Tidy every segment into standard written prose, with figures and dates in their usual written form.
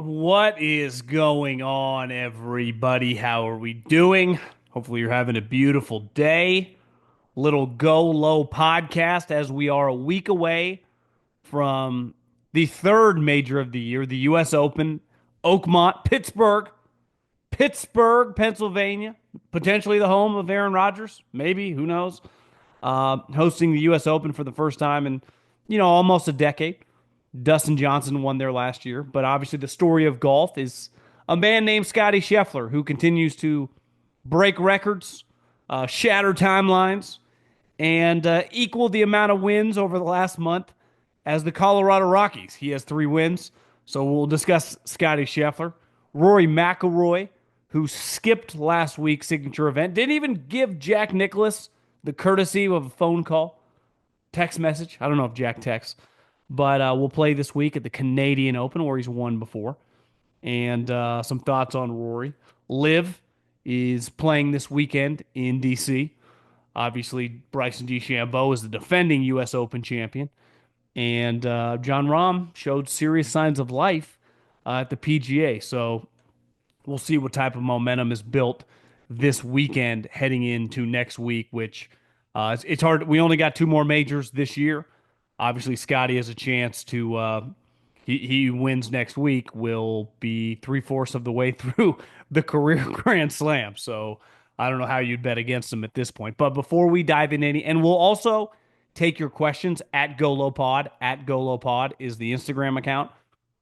What is going on, everybody? How are we doing? Hopefully, you're having a beautiful day. Little Go Low podcast as we are a week away from the third major of the year, the U.S. Open, Oakmont, Pittsburgh, Pennsylvania, potentially the home of Aaron Rodgers. Maybe, who knows? Hosting the U.S. Open for the first time in, almost a decade. Dustin Johnson won there last year, but obviously the story of golf is a man named Scottie Scheffler who continues to break records, shatter timelines, and equal the amount of wins over the last month as the Colorado Rockies. He has 3 wins, so we'll discuss Scottie Scheffler. Rory McIlroy, who skipped last week's signature event, didn't even give Jack Nicklaus the courtesy of a phone call, text message. I don't know if Jack texts. But we'll play this week at the Canadian Open where he's won before. And some thoughts on Rory. LIV is playing this weekend in D.C. Obviously, Bryson DeChambeau is the defending U.S. Open champion. And Jon Rahm showed serious signs of life at the PGA. So we'll see what type of momentum is built this weekend heading into next week, which it's hard. We only got 2 more majors this year. Obviously, Scottie has a chance to, he wins next week, will be 3/4 of the way through the career Grand Slam. So I don't know how you'd bet against him at this point. But before we dive in and we'll also take your questions at GoLowPod. At GoLowPod is the Instagram account.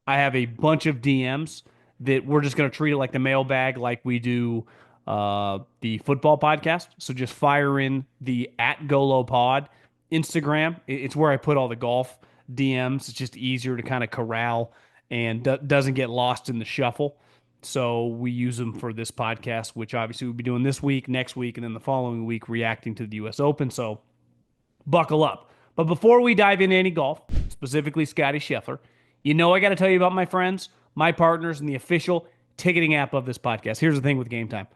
I have a bunch of DMs that we're just going to treat it like the mailbag, like we do the football podcast. So just fire in the at GoLowPod Instagram. It's where I put all the golf DMs. It's just easier to kind of corral and doesn't get lost in the shuffle. So we use them for this podcast, which obviously we'll be doing this week, next week, and then the following week reacting to the U.S. Open. So buckle up. But before we dive into any golf, specifically Scottie Scheffler, I got to tell you about my friends, my partners, and the official ticketing app of this podcast. Here's the thing with Game Time.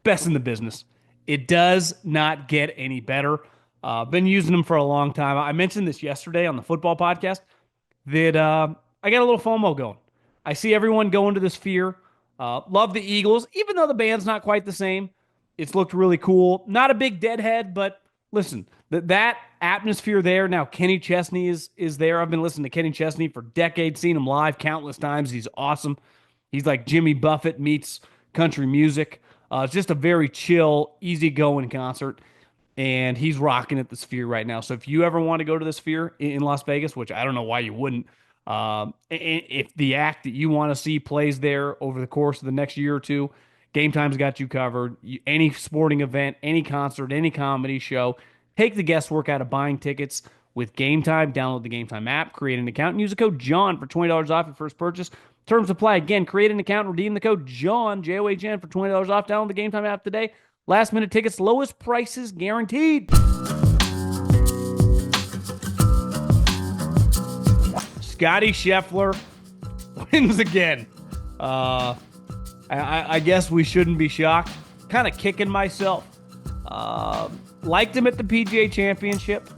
Best in the business. It does not get any better. Been using them for a long time. I mentioned this yesterday on the football podcast that I got a little FOMO going. I see everyone going to the Sphere. Love the Eagles, even though the band's not quite the same. It's looked really cool. Not a big deadhead, but listen, that atmosphere there. Now, Kenny Chesney is there. I've been listening to Kenny Chesney for decades, seen him live countless times. He's awesome. He's like Jimmy Buffett meets country music. It's just a very chill, easygoing concert. And he's rocking at the Sphere right now. So if you ever want to go to the Sphere in Las Vegas, which I don't know why you wouldn't, if the act that you want to see plays there over the course of the next year or two, Game Time's got you covered. Any sporting event, any concert, any comedy show, take the guesswork out of buying tickets with Game Time. Download the Game Time app, create an account, and use the code JOHN for $20 off your first purchase. Terms apply. Again, create an account, redeem the code JOHN, J-O-H-N, for $20 off. Download the Game Time app today. Last minute tickets, lowest prices guaranteed. Scottie Scheffler wins again. I guess we shouldn't be shocked. Kind of kicking myself. Liked him at the PGA Championship,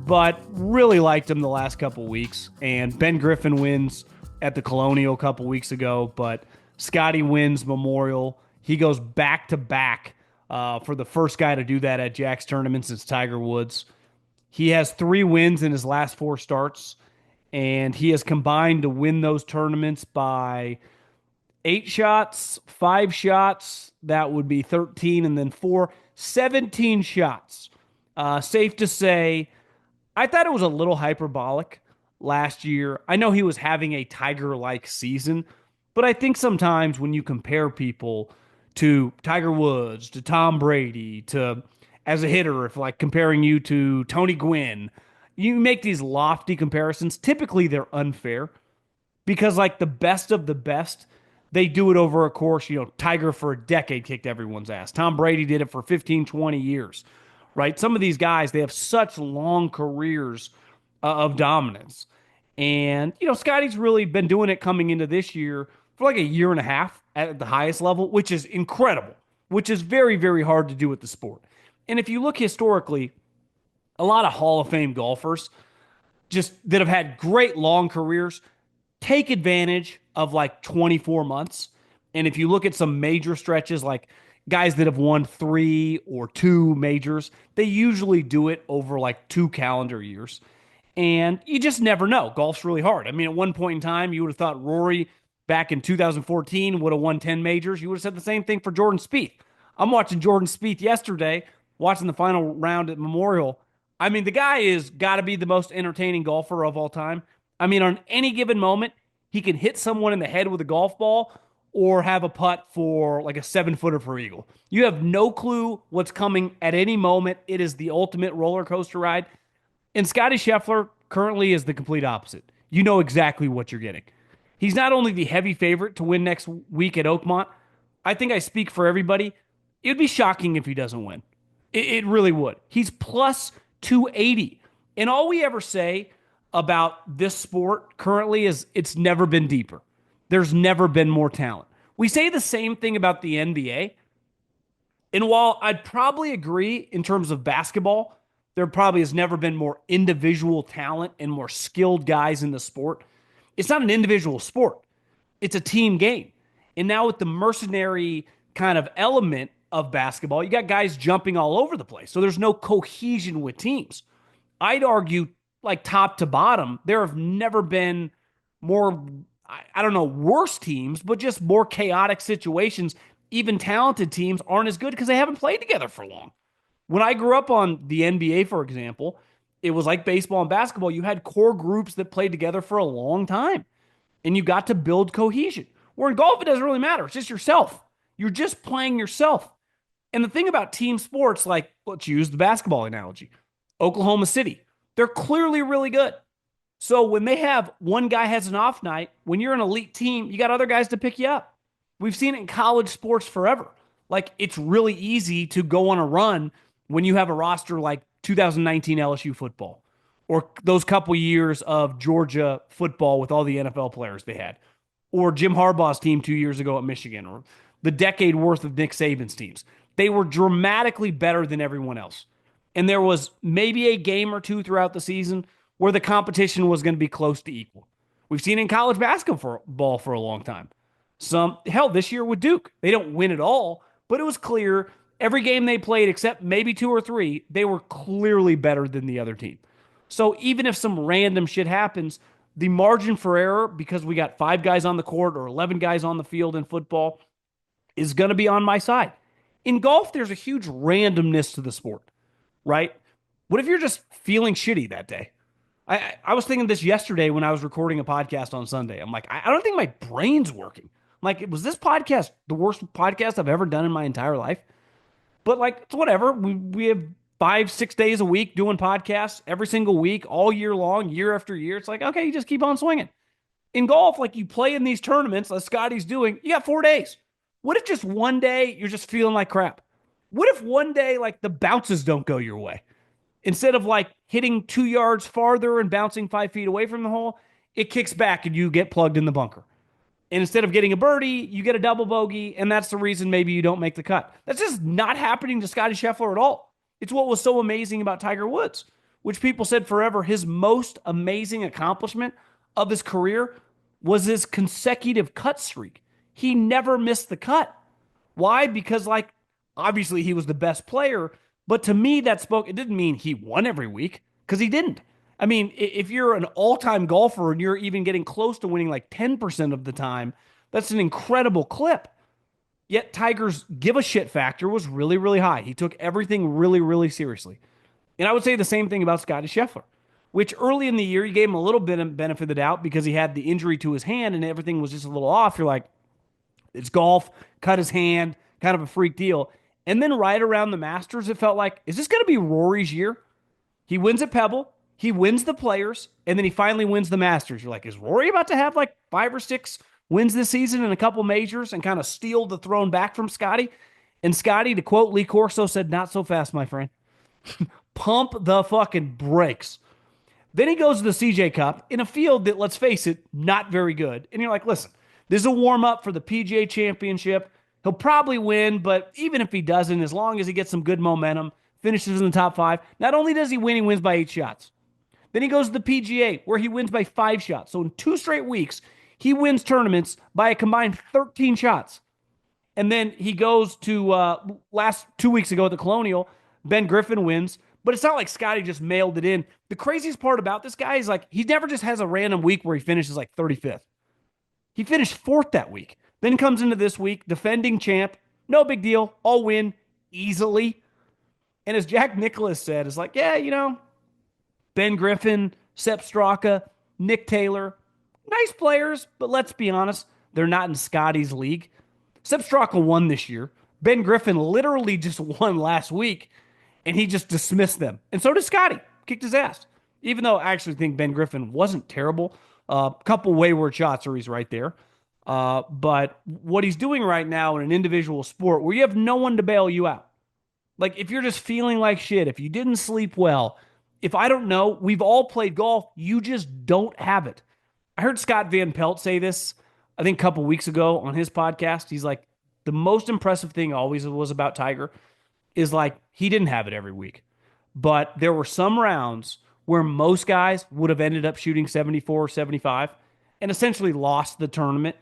but really liked him the last couple weeks. And Ben Griffin wins at the Colonial a couple weeks ago, but Scottie wins Memorial. He goes back to back. For the first guy to do that at Jack's tournament since Tiger Woods. He has 3 wins in his last 4 starts, and he has combined to win those tournaments by 8 shots, 5 shots, that would be 13, and then 17 shots. Safe to say, I thought it was a little hyperbolic last year. I know he was having a Tiger-like season, but I think sometimes when you compare people to Tiger Woods, to Tom Brady, to as a hitter, if like comparing you to Tony Gwynn, you make these lofty comparisons. Typically, they're unfair because like the best of the best, they do it over a course. Tiger for a decade kicked everyone's ass. Tom Brady did it for 15, 20 years, right? Some of these guys, they have such long careers of dominance. And, Scottie's really been doing it coming into this year for like a year and a half at the highest level, which is incredible, which is very, very hard to do with the sport. And if you look historically, a lot of Hall of Fame golfers just that have had great long careers take advantage of like 24 months. And if you look at some major stretches, like guys that have won 3 or 2 majors, they usually do it over like 2 calendar years. And you just never know. Golf's really hard. I mean, at one point in time, you would have thought Rory back in 2014 would have won 10 majors. You would have said the same thing for Jordan Spieth. I'm watching Jordan Spieth yesterday, watching the final round at Memorial. I mean, the guy is got to be the most entertaining golfer of all time. I mean, on any given moment, he can hit someone in the head with a golf ball or have a putt for like a 7-footer for eagle. You have no clue what's coming at any moment. It is the ultimate roller coaster ride. And Scottie Scheffler currently is the complete opposite. You know exactly what you're getting. He's not only the heavy favorite to win next week at Oakmont, I think I speak for everybody. It would be shocking if he doesn't win. It really would. He's plus 280. And all we ever say about this sport currently is it's never been deeper. There's never been more talent. We say the same thing about the NBA. And while I'd probably agree in terms of basketball, there probably has never been more individual talent and more skilled guys in the sport. It's not an individual sport. It's a team game. And now with the mercenary kind of element of basketball, you got guys jumping all over the place. So there's no cohesion with teams. I'd argue, like top to bottom, there have never been more, I don't know, worse teams, but just more chaotic situations. Even talented teams aren't as good because they haven't played together for long. When I grew up on the NBA, for example, it was like baseball and basketball. You had core groups that played together for a long time, and you got to build cohesion. Where in golf, it doesn't really matter. It's just yourself. You're just playing yourself. And the thing about team sports, like, let's use the basketball analogy. Oklahoma City, they're clearly really good. So when they have one guy has an off night, when you're an elite team, you got other guys to pick you up. We've seen it in college sports forever. Like, it's really easy to go on a run when you have a roster like 2019 LSU football or those couple years of Georgia football with all the NFL players they had, or Jim Harbaugh's team 2 years ago at Michigan, or the decade worth of Nick Saban's teams. They were dramatically better than everyone else. And there was maybe a game or two throughout the season where the competition was going to be close to equal. We've seen it in college basketball for a long time. Hell, this year with Duke, they don't win it all, but it was clear every game they played, except maybe 2 or 3, they were clearly better than the other team. So even if some random shit happens, the margin for error, because we got 5 guys on the court or 11 guys on the field in football, is going to be on my side. In golf, there's a huge randomness to the sport, right? What if you're just feeling shitty that day? I was thinking this yesterday when I was recording a podcast on Sunday. I'm like, I don't think my brain's working. I'm like, was this podcast the worst podcast I've ever done in my entire life? But like, it's whatever. We have 5-6 days a week doing podcasts every single week, all year long, year after year. It's like, okay, you just keep on swinging. In golf, like you play in these tournaments, like Scotty's doing, you got 4 days. What if just one day you're just feeling like crap? What if one day like the bounces don't go your way? Instead of like hitting 2 yards farther and bouncing 5 feet away from the hole, it kicks back and you get plugged in the bunker. And instead of getting a birdie, you get a double bogey, and that's the reason maybe you don't make the cut. That's just not happening to Scottie Scheffler at all. It's what was so amazing about Tiger Woods, which people said forever his most amazing accomplishment of his career was his consecutive cut streak. He never missed the cut. Why? Because, like, obviously he was the best player, but to me that spoke, it didn't mean he won every week, because he didn't. I mean, if you're an all-time golfer and you're even getting close to winning like 10% of the time, that's an incredible clip. Yet Tiger's give a shit factor was really, really high. He took everything really, really seriously. And I would say the same thing about Scottie Scheffler, which early in the year, you gave him a little bit of benefit of the doubt because he had the injury to his hand and everything was just a little off. You're like, it's golf, cut his hand, kind of a freak deal. And then right around the Masters, it felt like, is this going to be Rory's year? He wins at Pebble. He wins the Players, and then he finally wins the Masters. You're like, is Rory about to have like 5 or 6 wins this season and a couple majors and kind of steal the throne back from Scotty? And Scotty, to quote Lee Corso, said, not so fast, my friend. Pump the fucking brakes. Then he goes to the CJ Cup in a field that, let's face it, not very good. And you're like, listen, this is a warm-up for the PGA Championship. He'll probably win, but even if he doesn't, as long as he gets some good momentum, finishes in the top 5, not only does he win, he wins by 8 shots. Then he goes to the PGA, where he wins by 5 shots. So in 2 straight weeks, He wins tournaments by a combined 13 shots. And then he goes to last 2 weeks ago at the Colonial. Ben Griffin wins, but it's not like Scottie just mailed it in. The craziest part about this guy is like he never just has a random week where he finishes like 35th. He finished fourth that week. Then comes into this week, defending champ. No big deal. I'll win easily. And as Jack Nicklaus said, it's like, yeah, Ben Griffin, Sepp Straka, Nick Taylor, nice players, but let's be honest, they're not in Scottie's league. Sepp Straka won this year. Ben Griffin literally just won last week, and he just dismissed them. And so did Scottie. Kicked his ass. Even though I actually think Ben Griffin wasn't terrible. A couple wayward shots, or he's right there. But what he's doing right now in an individual sport where you have no one to bail you out. Like if you're just feeling like shit, if you didn't sleep well, if I don't know, we've all played golf. You just don't have it. I heard Scott Van Pelt say this, I think a couple weeks ago on his podcast. He's like, the most impressive thing always was about Tiger is like he didn't have it every week. But there were some rounds where most guys would have ended up shooting 74 or 75 and essentially lost the tournament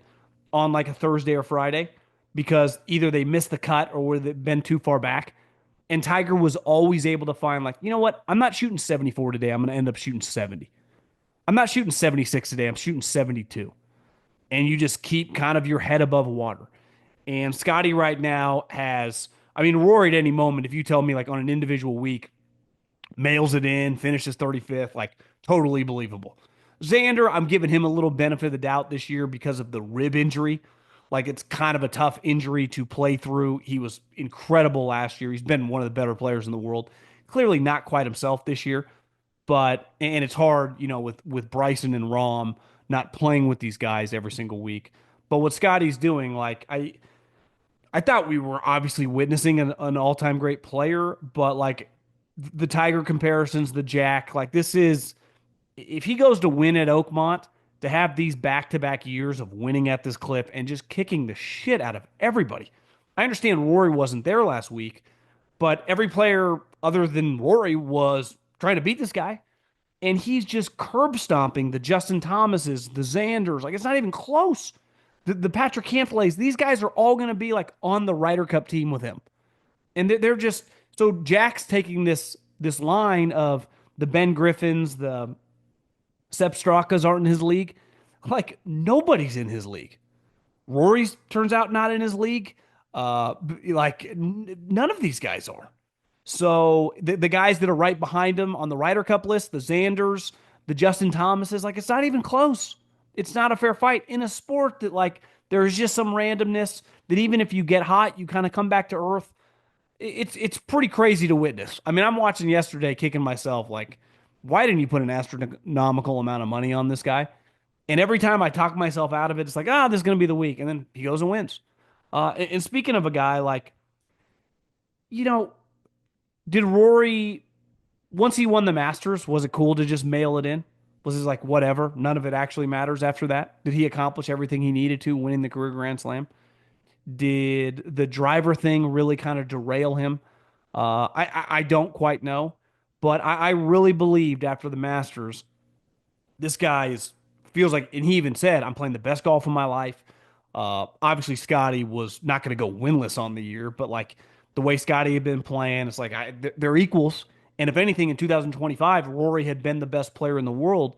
on like a Thursday or Friday because either they missed the cut or would have been too far back. And Tiger was always able to find like, you know what? I'm not shooting 74 today. I'm going to end up shooting 70. I'm not shooting 76 today. I'm shooting 72. And you just keep kind of your head above water. And Scottie right now has, I mean, Rory at any moment, if you tell me like on an individual week, mails it in, finishes 35th, like totally believable. Xander, I'm giving him a little benefit of the doubt this year because of the rib injury. Like it's kind of a tough injury to play through. He was incredible last year. He's been one of the better players in the world. Clearly not quite himself this year, but and it's hard, with Bryson and Rahm not playing with these guys every single week. But what Scottie's doing, like I thought we were obviously witnessing an all-time great player, but like the Tiger comparisons, the Jack, like this is if he goes to win at Oakmont, to have these back-to-back years of winning at this clip and just kicking the shit out of everybody. I understand Rory wasn't there last week, but every player other than Rory was trying to beat this guy. And he's just curb stomping the Justin Thomases, the Xanders. Like, it's not even close. The Patrick Cantlets, these guys are all going to be like on the Ryder Cup team with him. And they're just, so Jack's taking this line of the Ben Griffins, the Sepp Strakas aren't in his league. Like nobody's in his league. Rory's turns out not in his league. None of these guys are. So the guys that are right behind him on the Ryder Cup list, the Xanders, the Justin Thomases, like it's not even close. It's not a fair fight in a sport that like there's just some randomness that even if you get hot, you kind of come back to earth. It's pretty crazy to witness. I mean, I'm watching yesterday, kicking myself like, why didn't you put an astronomical amount of money on this guy? And every time I talk myself out of it, it's like, this is going to be the week. And then he goes and wins. And speaking of a guy, like, did Rory, once he won the Masters, was it cool to just mail it in? Was it like, whatever, none of it actually matters after that? Did he accomplish everything he needed to, winning the career Grand Slam? Did the driver thing really kind of derail him? I don't quite know. But I really believed after the Masters, this guy feels like, and he even said, I'm playing the best golf of my life. Obviously, Scottie was not going to go winless on the year, but like the way Scottie had been playing, it's like they're equals. And if anything, in 2025, Rory had been the best player in the world.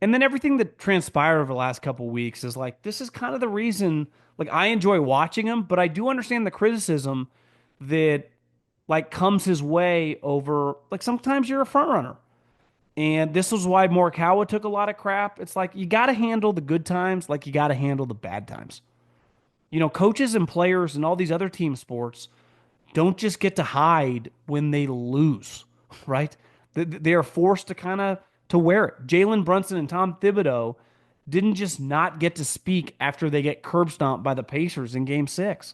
And then everything that transpired over the last couple of weeks is like, this is kind of the reason, like I enjoy watching him, but I do understand the criticism that like comes his way over like sometimes you're a front runner. And this was why Morikawa took a lot of crap. It's like you got to handle the good times like you got to handle the bad times. Coaches and players and all these other team sports don't just get to hide when they lose, right? They are forced to kind of to wear it. Jalen Brunson and Tom Thibodeau didn't just not get to speak after they get curb stomped by the Pacers in Game 6.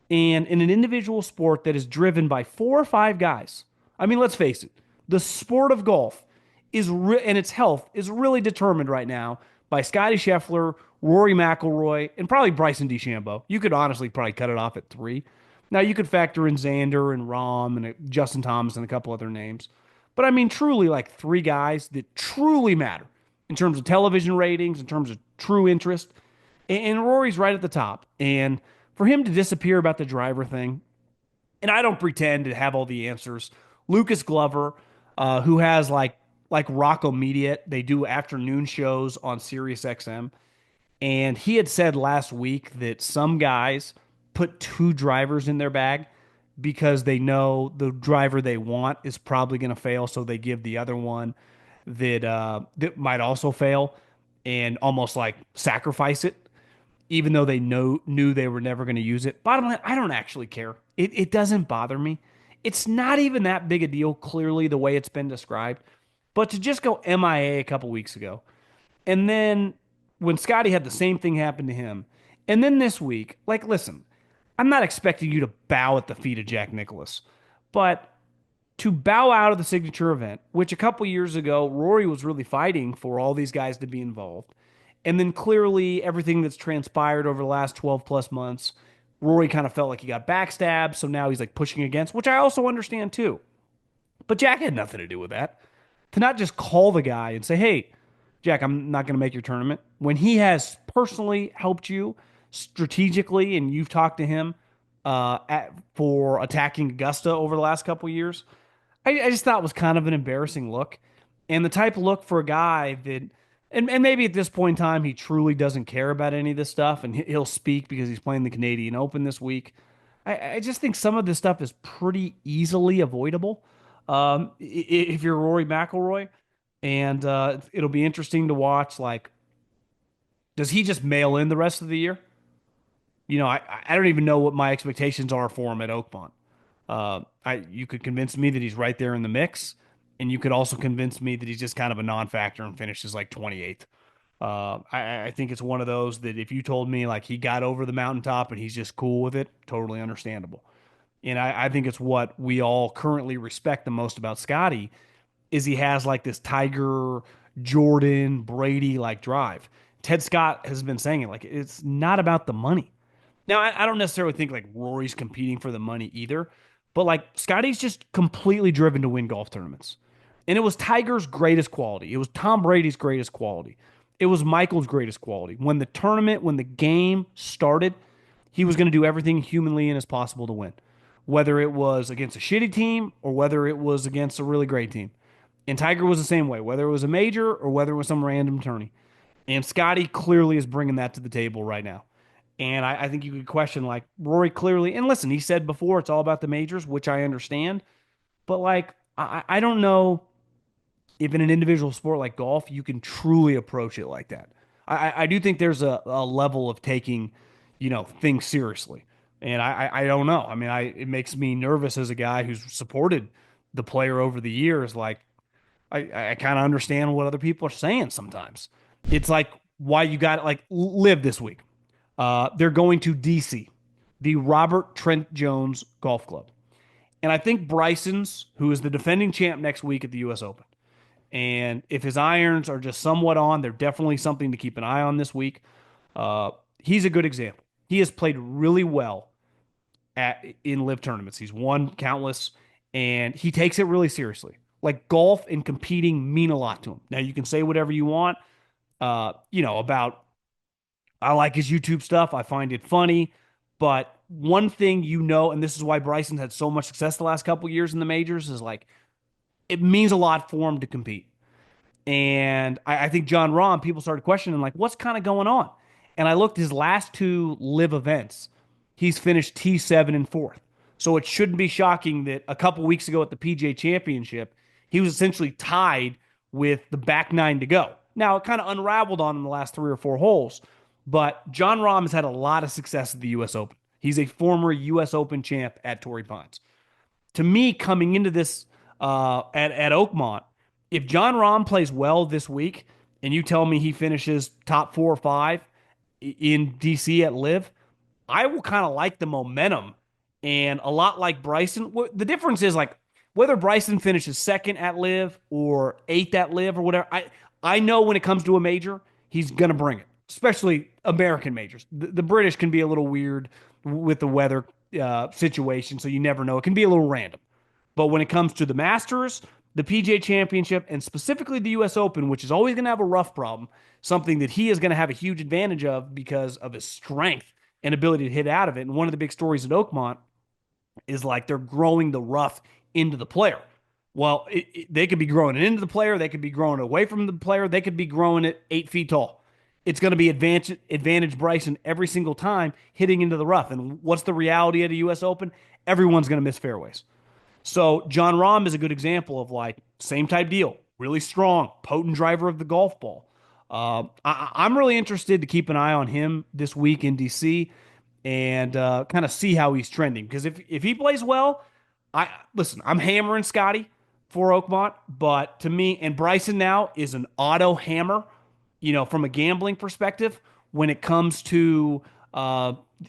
And in an individual sport that is driven by 4 or 5 guys, I mean, let's face it, the sport of golf and its health is really determined right now by Scottie Scheffler, Rory McIlroy, and probably Bryson DeChambeau. You could honestly probably cut it off at 3. Now, you could factor in Xander and Rahm and Justin Thomas and a couple other names. But I mean, truly, like 3 guys that truly matter in terms of television ratings, in terms of true interest. And Rory's right at the top. And for him to disappear about the driver thing, and I don't pretend to have all the answers. Lucas Glover, who has like Rocco Media, they do afternoon shows on Sirius XM, and he had said last week that some guys put two drivers in their bag because they know the driver they want is probably going to fail, so they give the other one that might also fail and almost like sacrifice it even though they knew they were never going to use it. Bottom line, I don't actually care. It doesn't bother me. It's not even that big a deal, clearly, the way it's been described. But to just go MIA a couple weeks ago, and then when Scotty had the same thing happen to him, and then this week, like, listen, I'm not expecting you to bow at the feet of Jack Nicklaus, but to bow out of the signature event, which a couple years ago, Rory was really fighting for all these guys to be involved. And then clearly everything that's transpired over the last 12 plus months, Rory kind of felt like he got backstabbed. So now he's like pushing against, which I also understand too. But Jack had nothing to do with that. To not just call the guy and say, hey, Jack, I'm not going to make your tournament, when he has personally helped you strategically and you've talked to him for attacking Augusta over the last couple of years, I just thought was kind of an embarrassing look. And the type of look for a guy that, and maybe at this point in time, he truly doesn't care about any of this stuff and he'll speak because he's playing the Canadian Open this week. I just think some of this stuff is pretty easily avoidable if you're Rory McIlroy. And it'll be interesting to watch. Like, does he just mail in the rest of the year? I don't even know what my expectations are for him at Oakmont. You could convince me that he's right there in the mix, and you could also convince me that he's just kind of a non-factor and finishes like 28th. I think it's one of those that if you told me like he got over the mountaintop and he's just cool with it, totally understandable. And I think it's what we all currently respect the most about Scotty is he has like this Tiger, Jordan, Brady like drive. Ted Scott has been saying it like it's not about the money. Now, I don't necessarily think like Rory's competing for the money either, but like Scotty's just completely driven to win golf tournaments. And it was Tiger's greatest quality. It was Tom Brady's greatest quality. It was Michael's greatest quality. When the game started, he was going to do everything humanly and as possible to win, whether it was against a shitty team or whether it was against a really great team. And Tiger was the same way, whether it was a major or whether it was some random tourney. And Scotty clearly is bringing that to the table right now. And I think you could question like Rory clearly. And listen, he said before it's all about the majors, which I understand. But like, I don't know if in an individual sport like golf, you can truly approach it like that. I do think there's a level of taking, things seriously. And I don't know. I mean, it makes me nervous as a guy who's supported the player over the years. Like, I kind of understand what other people are saying sometimes. It's like why you got like live this week. They're going to DC, the Robert Trent Jones Golf Club. And I think Bryson's, who is the defending champ next week at the U.S. Open. And if his irons are just somewhat on, they're definitely something to keep an eye on this week. He's a good example. He has played really well in live tournaments. He's won countless, and he takes it really seriously. Like golf and competing mean a lot to him. Now you can say whatever you want, about I like his YouTube stuff. I find it funny. But one thing and this is why Bryson's had so much success the last couple of years in the majors, is like it means a lot for him to compete. And I think John Rahm, people started questioning, like, what's kind of going on? And I looked his last two live events. He's finished T7 and fourth. So it shouldn't be shocking that a couple weeks ago at the PGA Championship, he was essentially tied with the back nine to go. Now, it kind of unraveled on him the last 3 or 4 holes, but John Rahm has had a lot of success at the U.S. Open. He's a former U.S. Open champ at Torrey Pines. To me, coming into this at Oakmont, if John Rahm plays well this week and you tell me he finishes top 4 or 5 in DC at Live, I will kind of like the momentum. And a lot like Bryson, the difference is like whether Bryson finishes second at Live or eighth at Live or whatever. I know when it comes to a major, he's going to bring it, especially American majors. The British can be a little weird with the weather situation, so you never know. It can be a little random. But when it comes to the Masters the PGA Championship and specifically the US Open, which is always going to have a rough problem, something that he is going to have a huge advantage of because of his strength and ability to hit out of it. And one of the big stories at Oakmont is like they're growing the rough into the player. Well, they could be growing it into the player. They could be growing it away from the player. They could be growing it 8 feet tall. It's going to be advantage Bryson every single time hitting into the rough. And what's the reality at a U.S. Open? Everyone's going to miss fairways. So John Rahm is a good example of like same type deal, really strong, potent driver of the golf ball. I'm really interested to keep an eye on him this week in DC and kind of see how he's trending. Because if he plays well, I'm hammering Scottie for Oakmont, but to me, and Bryson now is an auto hammer, from a gambling perspective when it comes to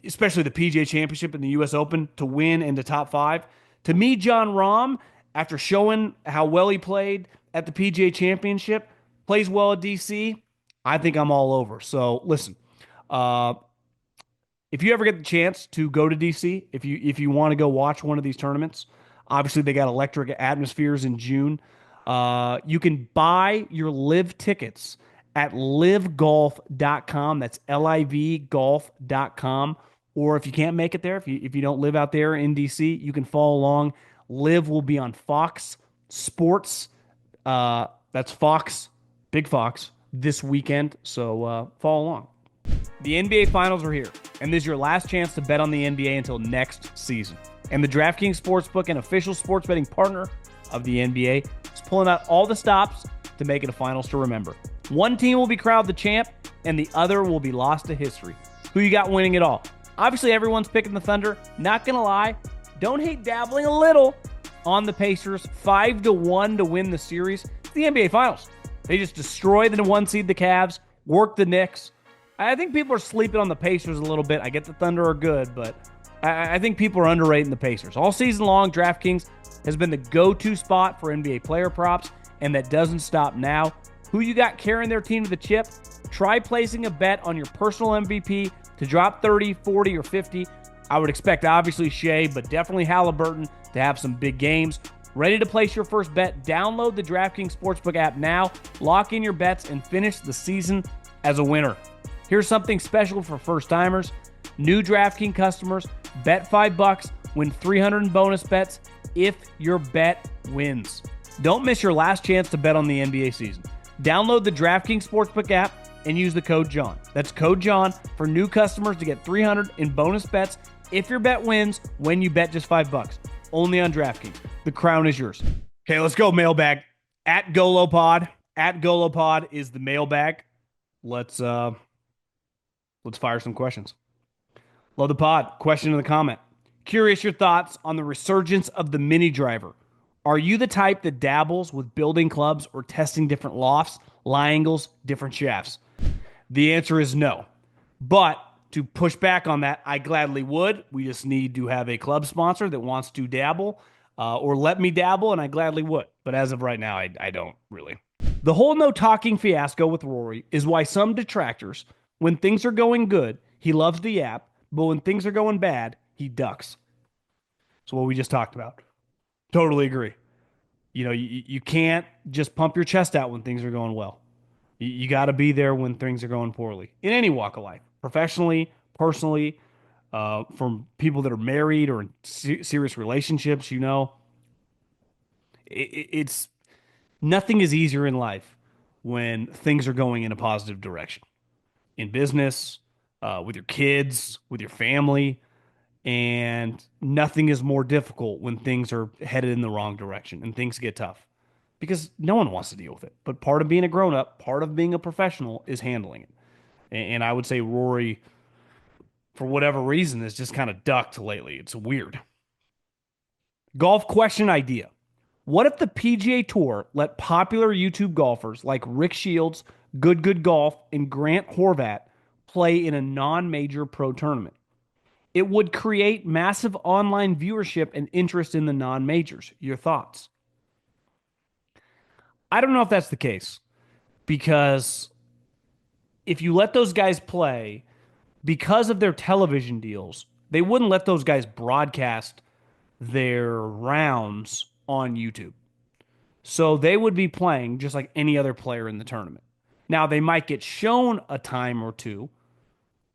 especially the PGA Championship and the U.S. Open to win in the top five. To me, John Rahm, after showing how well he played at the PGA Championship, plays well at DC. I think I'm all over. So listen, uh, if you ever get the chance to go to DC, if you want to go watch one of these tournaments, obviously they got electric atmospheres in June. You can buy your live tickets at livegolf.com. That's LIV golf.com. Or if you can't make it there, if you don't live out there in DC, you can follow along. Live will be on Fox Sports. That's Fox, Big Fox, this weekend. So follow along. The NBA Finals are here, and this is your last chance to bet on the NBA until next season. And the DraftKings Sportsbook, an official sports betting partner of the NBA, is pulling out all the stops to make it a finals to remember. One team will be crowned the champ, and the other will be lost to history. Who you got winning it all? Obviously, everyone's picking the Thunder. Not going to lie, don't hate dabbling a little on the Pacers. 5-1 to win the series. It's the NBA Finals. They just destroy the one seed, the Cavs, work the Knicks. I think people are sleeping on the Pacers a little bit. I get the Thunder are good, but I think people are underrating the Pacers. All season long, DraftKings has been the go-to spot for NBA player props, and that doesn't stop now. Who you got carrying their team to the chip? Try placing a bet on your personal MVP to drop 30, 40, or 50. I would expect, obviously, Shea, but definitely Halliburton to have some big games. Ready to place your first bet? Download the DraftKings Sportsbook app now. Lock in your bets and finish the season as a winner. Here's something special for first-timers. New DraftKings customers, bet $5, win $300 in bonus bets if your bet wins. Don't miss your last chance to bet on the NBA season. Download the DraftKings Sportsbook app and use the code JOHN. That's code JOHN for new customers to get $300 in bonus bets if your bet wins when you bet just $5. Only on DraftKings. The crown is yours. Okay, let's go mailbag. At GoloPod. At GoloPod is the mailbag. Let's fire some questions. Love the pod. Question in the comment. Curious your thoughts on the resurgence of the mini driver. Are you the type that dabbles with building clubs or testing different lofts, lie angles, different shafts? The answer is no. But to push back on that, I gladly would. We just need to have a club sponsor that wants to dabble or let me dabble, and I gladly would. But as of right now, I don't really. The whole no talking fiasco with Rory is why some detractors, when things are going good, he loves to yap, but when things are going bad, he ducks. So what we just talked about. Totally agree. You can't just pump your chest out when things are going well. You got to be there when things are going poorly in any walk of life, professionally, personally, from people that are married or in serious relationships. It's nothing is easier in life when things are going in a positive direction. In business, with your kids, with your family, and nothing is more difficult when things are headed in the wrong direction and things get tough because no one wants to deal with it. But part of being a grown-up, part of being a professional is handling it. And I would say Rory, for whatever reason, has just kind of ducked lately. It's weird. Golf question idea. What if the PGA Tour let popular YouTube golfers like Rick Shields, Good Golf, and Grant Horvat play in a non-major pro tournament? It would create massive online viewership and interest in the non-majors. Your thoughts? I don't know if that's the case because if you let those guys play because of their television deals, they wouldn't let those guys broadcast their rounds on YouTube. So they would be playing just like any other player in the tournament. Now, they might get shown a time or two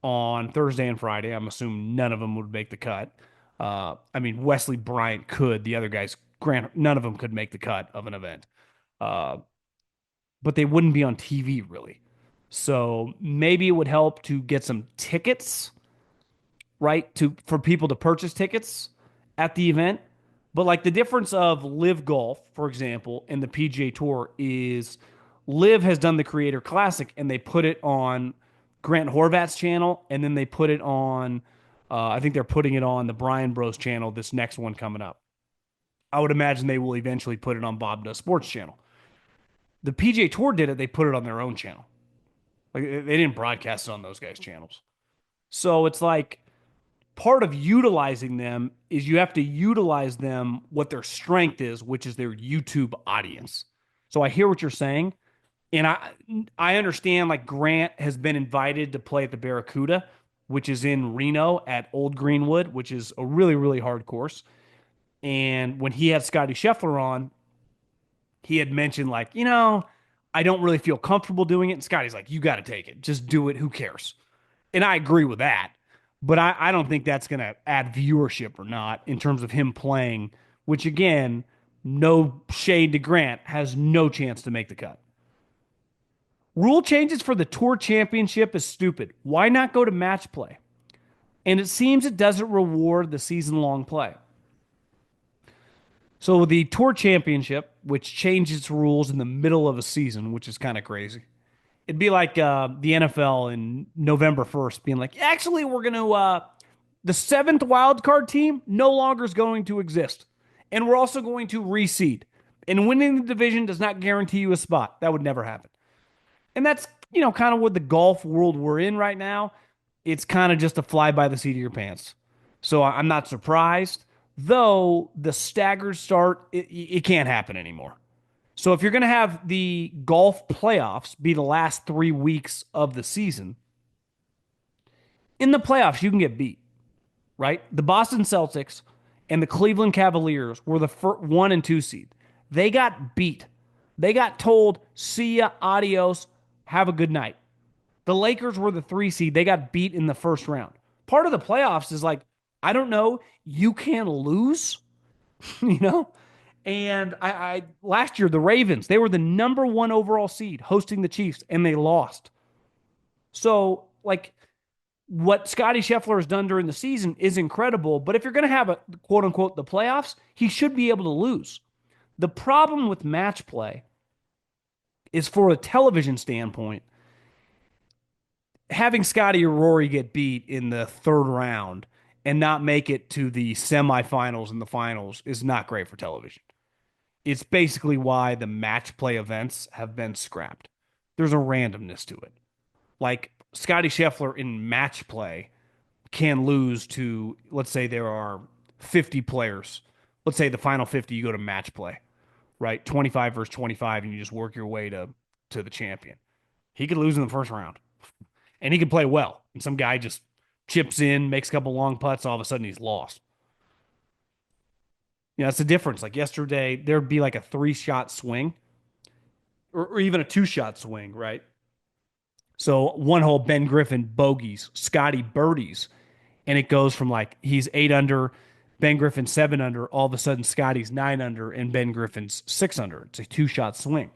on Thursday and Friday. I'm assuming none of them would make the cut. I mean, Wesley Bryant could. The other guys, none of them could make the cut of an event. Uh, but they wouldn't be on TV really. So maybe it would help to get some tickets, right? For people to purchase tickets at the event. But like the difference of Live Golf, for example, and the PGA Tour is Live has done the Creator Classic and they put it on Grant Horvat's channel, and then they put it on I think they're putting it on the Brian Bros channel, this next one coming up. I would imagine they will eventually put it on Bob Does Sports channel. The PGA Tour did it, they put it on their own channel. Like they didn't broadcast it on those guys' channels. So it's like part of utilizing them is you have to utilize them what their strength is, which is their YouTube audience. So I hear what you're saying. And I understand like Grant has been invited to play at the Barracuda, which is in Reno at Old Greenwood, which is a really, really hard course. And when he had Scottie Scheffler on, he had mentioned like, I don't really feel comfortable doing it. And Scotty's like, you got to take it. Just do it. Who cares? And I agree with that. But I don't think that's going to add viewership or not in terms of him playing, which again, no shade to Grant, has no chance to make the cut. Rule changes for the Tour Championship is stupid. Why not go to match play? And it seems it doesn't reward the season-long play. So the Tour Championship, which changes rules in the middle of a season, which is kind of crazy. It'd be like the NFL in November 1st being like, actually, we're going to, the seventh wild card team no longer is going to exist. And we're also going to reseed. And winning the division does not guarantee you a spot. That would never happen. And that's, kind of what the golf world we're in right now. It's kind of just a fly by the seat of your pants. So I'm not surprised, though the staggered start, it can't happen anymore. So if you're going to have the golf playoffs be the last 3 weeks of the season, in the playoffs, you can get beat, right? The Boston Celtics and the Cleveland Cavaliers were the 1 and 2 seed. They got beat. They got told, see ya, adios, have a good night. The Lakers were the 3 seed. They got beat in the first round. Part of the playoffs is like, I don't know, you can lose, And I last year, the Ravens, they were the number 1 overall seed hosting the Chiefs, and they lost. So, like, what Scottie Scheffler has done during the season is incredible. But if you're going to have a quote unquote the playoffs, he should be able to lose. The problem with match play is, for a television standpoint, having Scottie or Rory get beat in the third round and not make it to the semifinals and the finals is not great for television. It's basically why the match play events have been scrapped. There's a randomness to it. Like Scottie Scheffler in match play can lose to, let's say there are 50 players. Let's say the final 50, you go to match play, right? 25 versus 25, and you just work your way to the champion. He could lose in the first round, and he could play well. And some guy just chips in, makes a couple long putts, all of a sudden he's lost. That's the difference. Like yesterday, there'd be like a 3-shot swing or even a 2-shot swing, right? So one hole, Ben Griffin bogeys, Scotty birdies, and it goes from like he's 8 under, Ben Griffin 7 under, all of a sudden Scotty's 9 under, and Ben Griffin's 6 under. It's a 2-shot swing.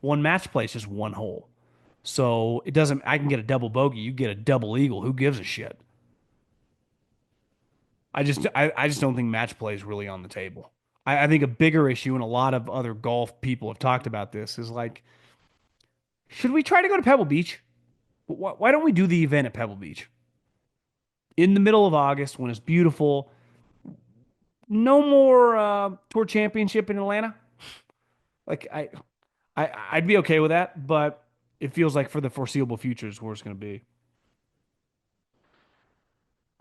One match play is just one hole. So it doesn't, I can get a double bogey, you get a double eagle. Who gives a shit? I just don't think match play is really on the table. I think a bigger issue, and a lot of other golf people have talked about this, is like, should we try to go to Pebble Beach? Why don't we do the event at Pebble Beach in the middle of August when it's beautiful? No more Tour Championship in Atlanta. Like I'd be okay with that, but it feels like for the foreseeable future is where it's going to be.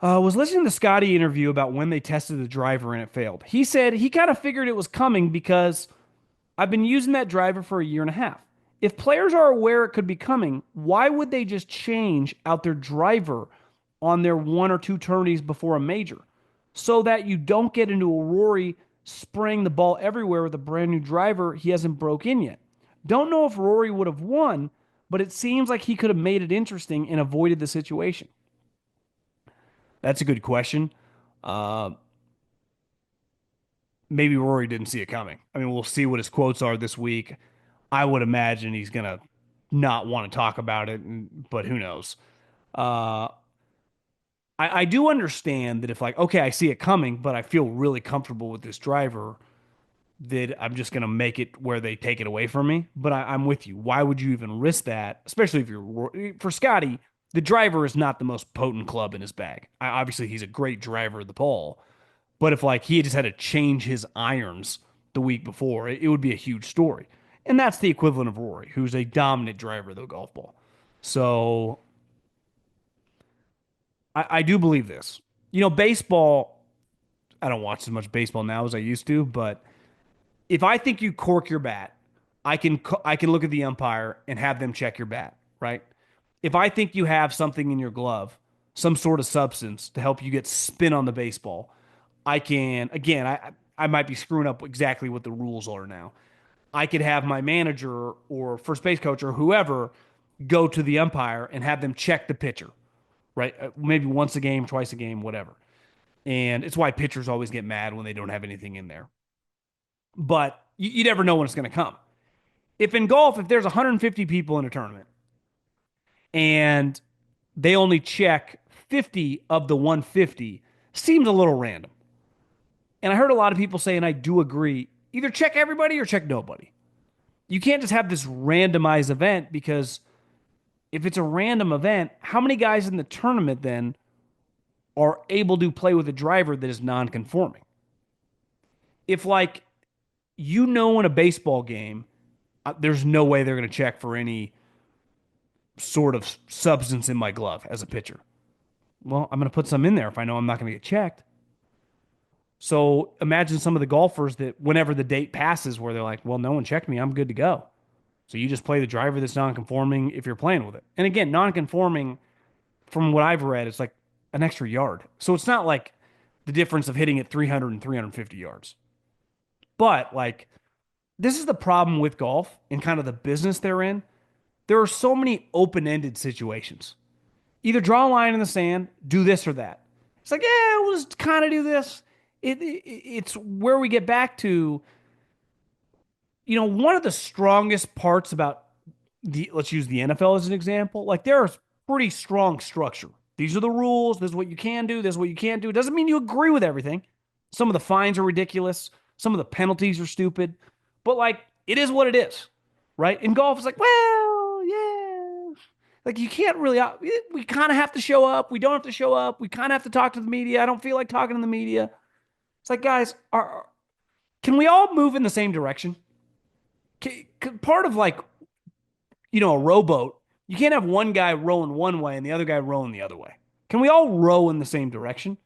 Was listening to Scotty interview about when they tested the driver and it failed. He said he kind of figured it was coming because I've been using that driver for a year and a half. If players are aware it could be coming, why would they just change out their driver on their 1 or 2 tourneys before a major so that you don't get into a Rory spraying the ball everywhere with a brand new driver he hasn't broke in yet. Don't know if Rory would have won, but it seems like he could have made it interesting and avoided the situation. That's a good question. Uh, Maybe Rory didn't see it coming. I mean, we'll see what his quotes are this week. I would imagine he's gonna not want to talk about it, but who knows? Uh, I do understand that if like, okay, I see it coming, but I feel really comfortable with this driver, that I'm just gonna make it where they take it away from me. But I'm with you. Why would you even risk that? Especially if you're for Scottie, the driver is not the most potent club in his bag. Obviously, he's a great driver of the ball, but if like he just had to change his irons the week before, it would be a huge story. And that's the equivalent of Rory, who's a dominant driver of the golf ball. So I do believe this. Baseball, I don't watch as much baseball now as I used to, but if I think you cork your bat, I can look at the umpire and have them check your bat, right? If I think you have something in your glove, some sort of substance to help you get spin on the baseball, I can again, I might be screwing up exactly what the rules are now. I could have my manager or first base coach or whoever go to the umpire and have them check the pitcher, right? Maybe once a game, twice a game, whatever. And it's why pitchers always get mad when they don't have anything in there. But you never know when it's going to come. If in golf, if there's 150 people in a tournament and they only check 50 of the 150, seems a little random. And I heard a lot of people say, and I do agree, either check everybody or check nobody. You can't just have this randomized event because if it's a random event, how many guys in the tournament then are able to play with a driver that is non-conforming? If like in a baseball game, there's no way they're going to check for any sort of substance in my glove as a pitcher. Well, I'm going to put some in there if I know I'm not going to get checked. So imagine some of the golfers that whenever the date passes where they're like, well, no one checked me, I'm good to go. So you just play the driver that's non-conforming if you're playing with it. And again, non-conforming, from what I've read, it's like an extra yard. So it's not like the difference of hitting it 300 and 350 yards. But like, this is the problem with golf and kind of the business they're in. There are so many open-ended situations. Either draw a line in the sand, do this or that. It's like, yeah, we'll just kind of do this. It's where we get back to, one of the strongest parts about let's use the NFL as an example. Like there's pretty strong structure. These are the rules. This is what you can do. This is what you can't do. It doesn't mean you agree with everything. Some of the fines are ridiculous. Some of the penalties are stupid. But like, it is what it is, right? In golf, it's like, well, yeah. Like you can't really, we kind of have to show up. We don't have to show up. We kind of have to talk to the media. I don't feel like talking to the media. It's like, guys, can we all move in the same direction? Part of like, a rowboat, you can't have one guy rowing one way and the other guy rowing the other way. Can we all row in the same direction?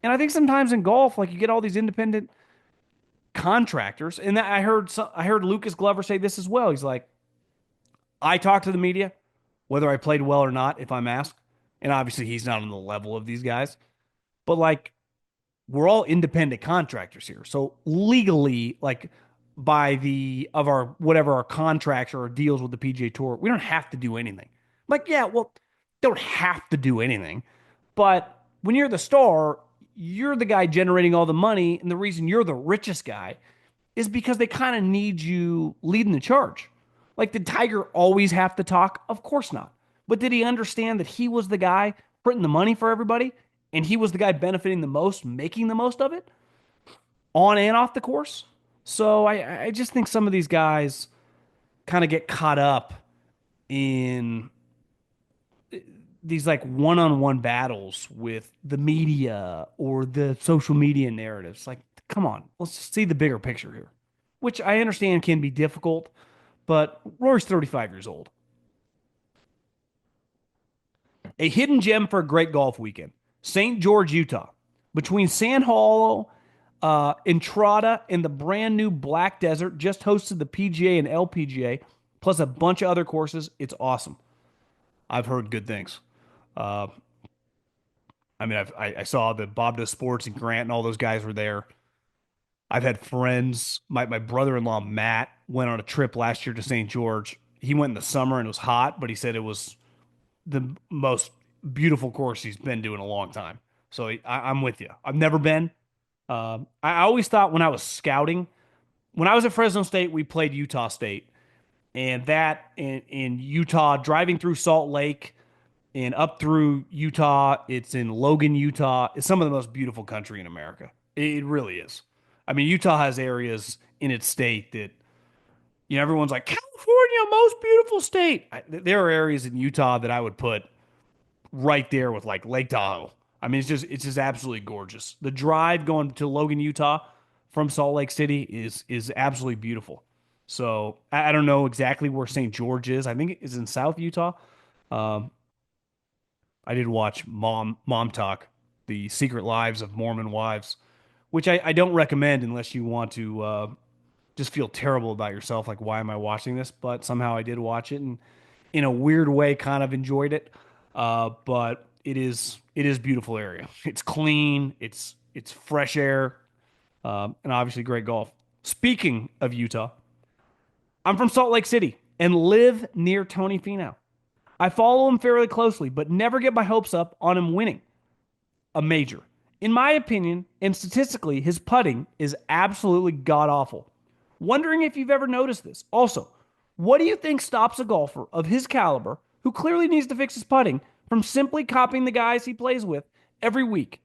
And I think sometimes in golf, like you get all these independent contractors, and I heard Lucas Glover say this as well. He's like, I talk to the media, whether I played well or not, if I'm asked. And obviously he's not on the level of these guys. But like we're all independent contractors here. So legally, like by the of our whatever our contracts or our deals with the PGA Tour, we don't have to do anything. Like, yeah, well, don't have to do anything. But when you're the star, you're the guy generating all the money, and the reason you're the richest guy is because they kind of need you leading the charge. Like, did Tiger always have to talk? Of course not. But did he understand that he was the guy printing the money for everybody and he was the guy benefiting the most, making the most of it on and off the course? So I just think some of these guys kind of get caught up in these like one-on-one battles with the media or the social media narratives. Like, come on, let's see the bigger picture here, which I understand can be difficult, but Rory's 35 years old. A hidden gem for a great golf weekend. St. George, Utah. Between Sand Hollow, Entrada, and the brand new Black Desert, just hosted the PGA and LPGA, plus a bunch of other courses. It's awesome. I've heard good things. Uh, I mean, I saw that Bob Does Sports and Grant and all those guys were there. I've had friends. My brother-in-law Matt went on a trip last year to St. George. He went in the summer and it was hot, but he said it was the most beautiful course he's been to in a long time. So I'm with you. I've never been. I always thought when I was scouting, when I was at Fresno State, we played Utah State, and that in Utah, driving through Salt Lake and up through Utah, it's in Logan, Utah. It's some of the most beautiful country in America. It really is. I mean, Utah has areas in its state that everyone's like California, most beautiful state. There are areas in Utah that I would put right there with like Lake Tahoe. I mean, it's just absolutely gorgeous. The drive going to Logan, Utah from Salt Lake City is absolutely beautiful. So I don't know exactly where St. George is. I think it's in South Utah. Um, I did watch Mom Talk, the Secret Lives of Mormon Wives, which I don't recommend unless you want to just feel terrible about yourself. Like, why am I watching this? But somehow I did watch it and in a weird way kind of enjoyed it. But it is beautiful area. It's clean. It's fresh air, and obviously great golf. Speaking of Utah, I'm from Salt Lake City and live near Tony Finau. I follow him fairly closely, but never get my hopes up on him winning a major. In my opinion, and statistically, his putting is absolutely god awful. Wondering if you've ever noticed this. Also, what do you think stops a golfer of his caliber, who clearly needs to fix his putting, from simply copying the guys he plays with every week?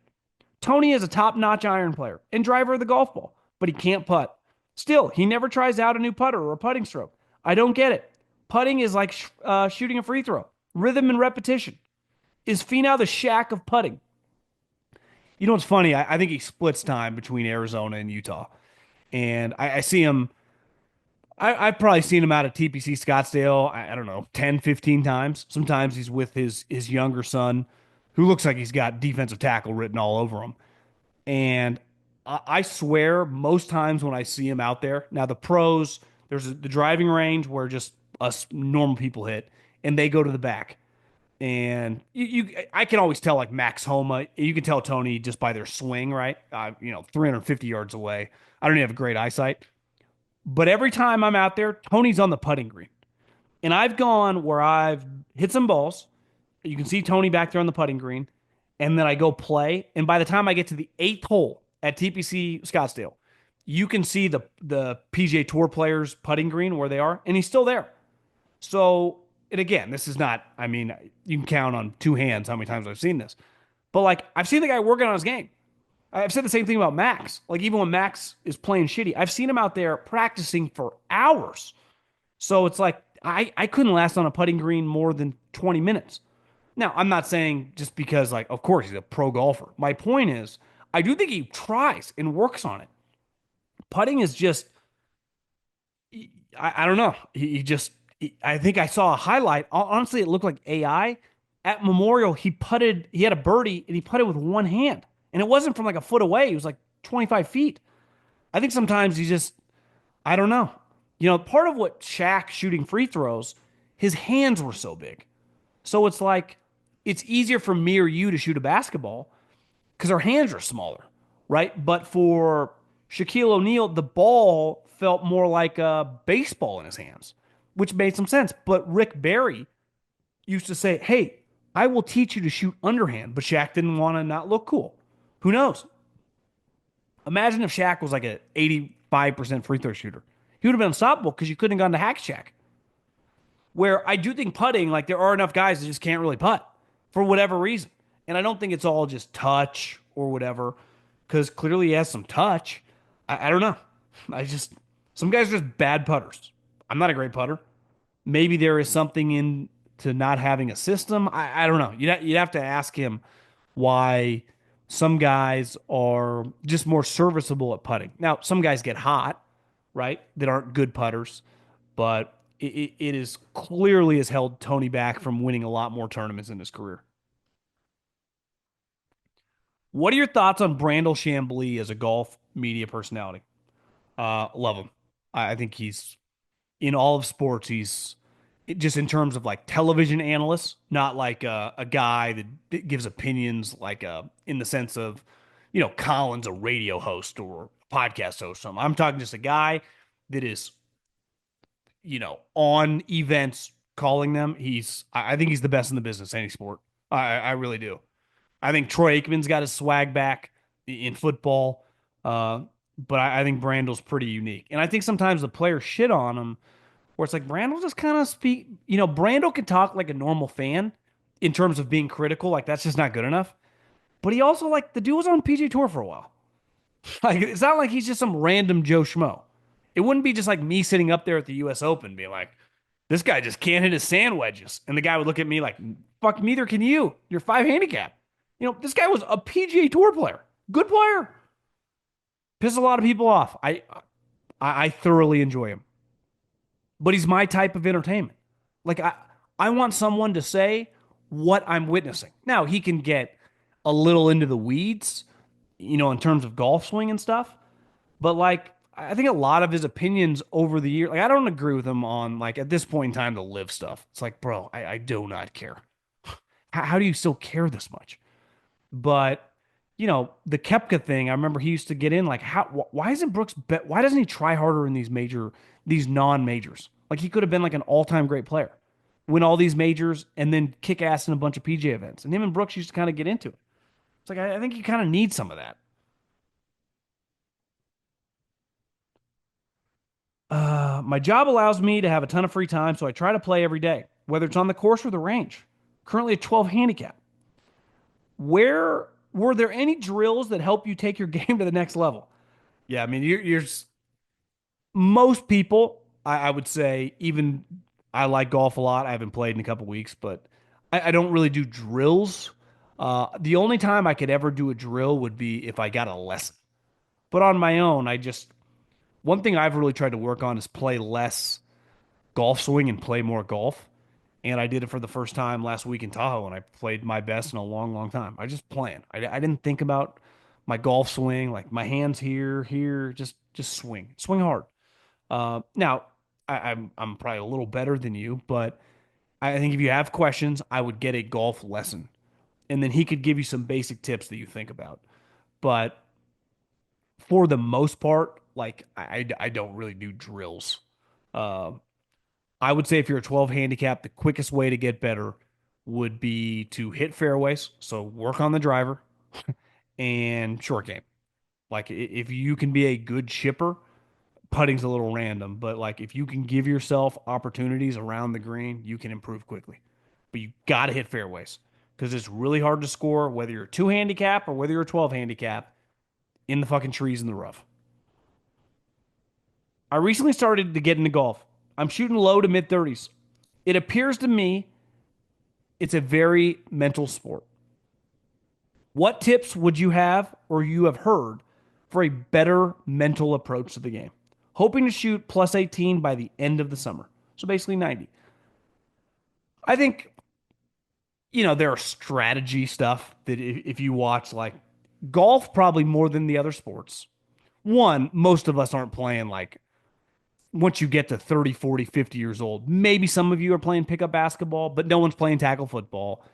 Tony is a top notch iron player and driver of the golf ball, but he can't putt. Still, he never tries out a new putter or a putting stroke. I don't get it. Putting is like shooting a free throw, rhythm and repetition. Is Finau the Shaq of putting? You know what's funny? I think he splits time between Arizona and Utah. And I see him, I've probably seen him out at TPC Scottsdale, I don't know, 10, 15 times. Sometimes he's with his younger son, who looks like he's got defensive tackle written all over him. And I swear, most times when I see him out there, now the pros, the driving range where just us normal people hit, and they go to the back. And I can always tell like Max Homa. You can tell Tony just by their swing, right? 350 yards away. I don't even have great eyesight, but every time I'm out there, Tony's on the putting green, and I've gone where I've hit some balls. You can see Tony back there on the putting green, and then I go play. And by the time I get to the eighth hole at TPC Scottsdale, you can see the PGA Tour players putting green where they are, and he's still there. So, and again, this is not, I mean, you can count on two hands how many times I've seen this. But like, I've seen the guy working on his game. I've said the same thing about Max. Like, even when Max is playing shitty, I've seen him out there practicing for hours. So it's like, I couldn't last on a putting green more than 20 minutes. Now, I'm not saying just because, like, of course, he's a pro golfer. My point is, I do think he tries and works on it. Putting is just, I don't know. He just, I think I saw a highlight. Honestly, it looked like AI. At Memorial, he had a birdie, and he putted with one hand. And it wasn't from like a foot away. It was like 25 feet. I think sometimes he just, I don't know. Part of what Shaq shooting free throws, his hands were so big. So it's like, it's easier for me or you to shoot a basketball because our hands are smaller, right? But for Shaquille O'Neal, the ball felt more like a baseball in his hands, which made some sense. But Rick Barry used to say, hey, I will teach you to shoot underhand, but Shaq didn't want to not look cool. Who knows? Imagine if Shaq was like an 85% free throw shooter. He would have been unstoppable because you couldn't have gone to Hack Shack. Where I do think putting, like there are enough guys that just can't really putt for whatever reason. And I don't think it's all just touch or whatever, because clearly he has some touch. I don't know. Some guys are just bad putters. I'm not a great putter. Maybe there is something in to not having a system. I don't know. You'd have to ask him why some guys are just more serviceable at putting. Now, some guys get hot, right? That aren't good putters, but it is clearly has held Tony back from winning a lot more tournaments in his career. What are your thoughts on Brandel Chamblee as a golf media personality? Love him. I think he's in all of sports. Just in terms of like television analysts, not like a guy that gives opinions like in the sense of, Colin's a radio host or podcast host. Something. I'm talking just a guy that is, on events calling them. I think he's the best in the business, any sport. I really do. I think Troy Aikman's got his swag back in football. Uh, but I think Brandel's pretty unique. And I think sometimes the players shit on him where it's like Brandel just kind of speak, Brandel can talk like a normal fan in terms of being critical. Like that's just not good enough. But he also like the dude was on PG Tour for a while. Like it's not like he's just some random Joe Schmo. It wouldn't be just like me sitting up there at the US Open being like, this guy just can't hit his sand wedges. And the guy would look at me like, fuck, neither can you. You're five handicap. This guy was a PGA Tour player. Good player. Piss a lot of people off. I thoroughly enjoy him. But he's my type of entertainment. Like I want someone to say what I'm witnessing. Now he can get a little into the weeds, in terms of golf swing and stuff. But like I think a lot of his opinions over the year, like I don't agree with him on like at this point in time the live stuff. It's like, bro, I do not care. How do you still care this much? But the Kepka thing, I remember he used to get in like why isn't Brooks bet why doesn't he try harder in these non-majors? Like he could have been like an all-time great player. Win all these majors and then kick ass in a bunch of PGA events. And him and Brooks used to kind of get into it. It's like I think you kind of need some of that. My job allows me to have a ton of free time, so I try to play every day, whether it's on the course or the range. Currently a 12 handicap. Where were there any drills that help you take your game to the next level? Yeah, I mean, you're most people, I would say, even I like golf a lot. I haven't played in a couple weeks, but I don't really do drills. The only time I could ever do a drill would be if I got a lesson. But on my own, one thing I've really tried to work on is play less golf swing and play more golf. And I did it for the first time last week in Tahoe, and I played my best in a long, long time. I just playing. I didn't think about my golf swing, like my hands here, just swing hard. Now I'm probably a little better than you, but I think if you have questions, I would get a golf lesson, and then he could give you some basic tips that you think about. But for the most part, like I don't really do drills. Uh, I would say if you're a 12 handicap, the quickest way to get better would be to hit fairways. So work on the driver and short game. Like if you can be a good chipper, putting's a little random, but like if you can give yourself opportunities around the green, you can improve quickly. But you got to hit fairways because it's really hard to score whether you're a two handicap or whether you're a 12 handicap in the fucking trees in the rough. I recently started to get into golf. I'm shooting low to mid 30s. It appears to me it's a very mental sport. What tips would you have or you have heard for a better mental approach to the game? Hoping to shoot plus 18 by the end of the summer. So basically 90. I think, there are strategy stuff that if you watch like golf, probably more than the other sports. One, most of us aren't playing like once you get to 30, 40, 50 years old. Maybe some of you are playing pickup basketball, but no one's playing tackle football.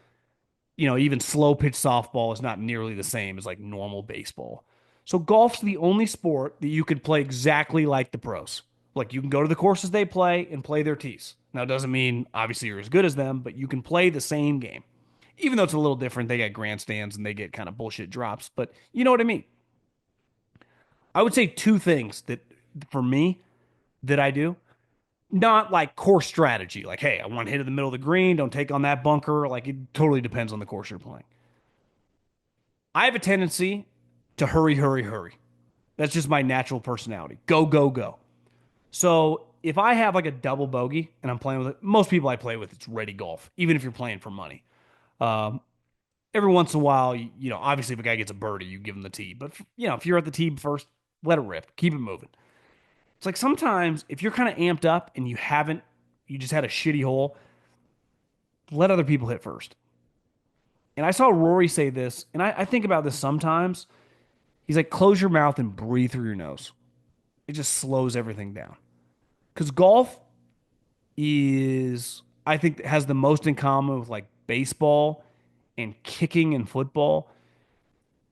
Even slow pitch softball is not nearly the same as like normal baseball. So golf's the only sport that you could play exactly like the pros. Like you can go to the courses they play and play their tees. Now, it doesn't mean obviously you're as good as them, but you can play the same game. Even though it's a little different, they got grandstands and they get kind of bullshit drops, but you know what I mean. I would say two things that for me that I do. Not like course strategy, like, hey, I want to hit in the middle of the green, don't take on that bunker. Like, it totally depends on the course you're playing. I have a tendency to hurry, hurry, hurry. That's just my natural personality. Go, go, go. So if I have like a double bogey and I'm playing with it, most people I play with, it's ready golf, even if you're playing for money. Um, every once in a while, obviously if a guy gets a birdie, you give him the tee. But, if you're at the tee first, let it rip. Keep it moving. It's like sometimes if you're kind of amped up and you just had a shitty hole, let other people hit first. And I saw Rory say this, and I think about this sometimes. He's like, close your mouth and breathe through your nose. It just slows everything down. Because golf I think, has the most in common with like baseball and kicking and football.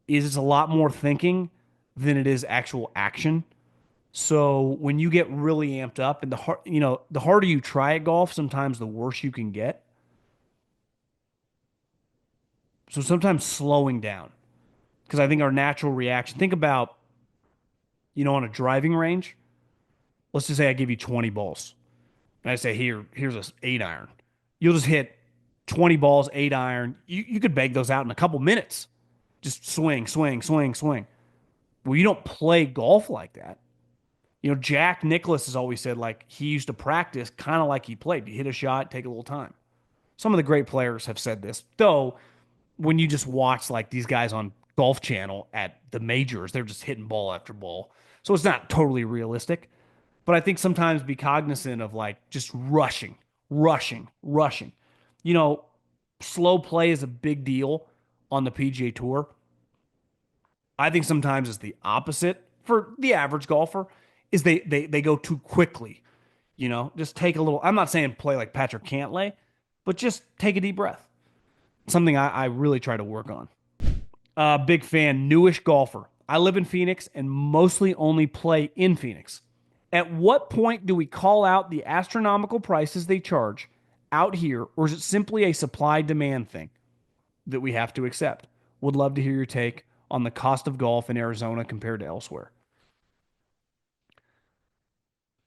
Is it's a lot more thinking than it is actual action. So when you get really amped up and the harder you try at golf, sometimes the worse you can get. So sometimes slowing down because I think our natural reaction, think about, on a driving range, let's just say I give you 20 balls and I say, here's a 8 iron. You'll just hit 20 balls, 8 iron. You could bag those out in a couple minutes. Just swing, swing, swing, swing. Well, you don't play golf like that. Jack Nicklaus has always said like he used to practice kind of like he played. You hit a shot, take a little time. Some of the great players have said this, though. When you just watch like these guys on Golf Channel at the majors, they're just hitting ball after ball. So it's not totally realistic. But I think sometimes be cognizant of like just rushing, rushing, rushing. You know, Slow play is a big deal on the PGA Tour. I think sometimes it's the opposite for the average golfer is they go too quickly. Just take a little. I'm not saying play like Patrick Cantlay, but just take a deep breath. Something I really try to work on. Big fan, newish golfer. I live in Phoenix and mostly only play in Phoenix. At what point do we call out the astronomical prices they charge out here, or is it simply a supply demand thing that we have to accept? Would love to hear your take on the cost of golf in Arizona compared to elsewhere.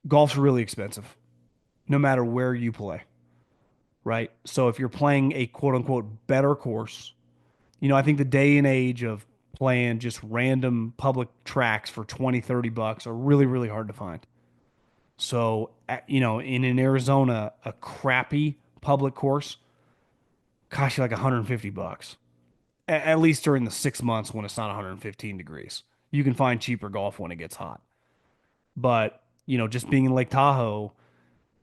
Golf's really expensive, no matter where you play, right? So if you're playing a quote unquote better course, I think the day and age of playing just random public tracks for 20, $30 are really, really hard to find. So, in Arizona, a crappy public course costs you like $150, at least during the 6 months when it's not 115 degrees. You can find cheaper golf when it gets hot. But, just being in Lake Tahoe,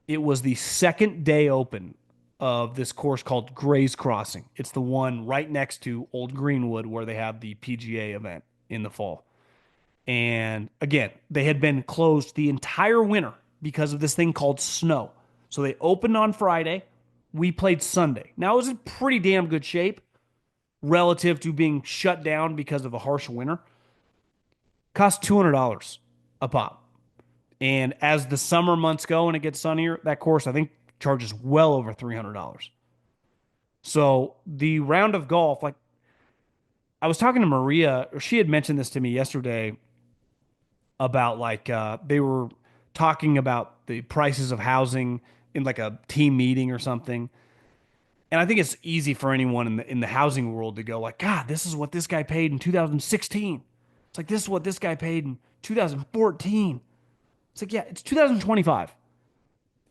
it was the second day open of this course called Gray's Crossing. It's the one right next to Old Greenwood where they have the PGA event in the fall. And again, they had been closed the entire winter because of this thing called snow. So they opened on Friday. We played Sunday. Now, it was in pretty damn good shape relative to being shut down because of a harsh winter. Cost $200 a pop. And as the summer months go and it gets sunnier, that course, I think, charges well over $300. So the round of golf, like I was talking to Maria, or she had mentioned this to me yesterday about like they were talking about the prices of housing in like a team meeting or something. And I think it's easy for anyone in the housing world to go like, God, this is what this guy paid in 2016. It's like this is what this guy paid in 2014. It's like, yeah, it's 2025.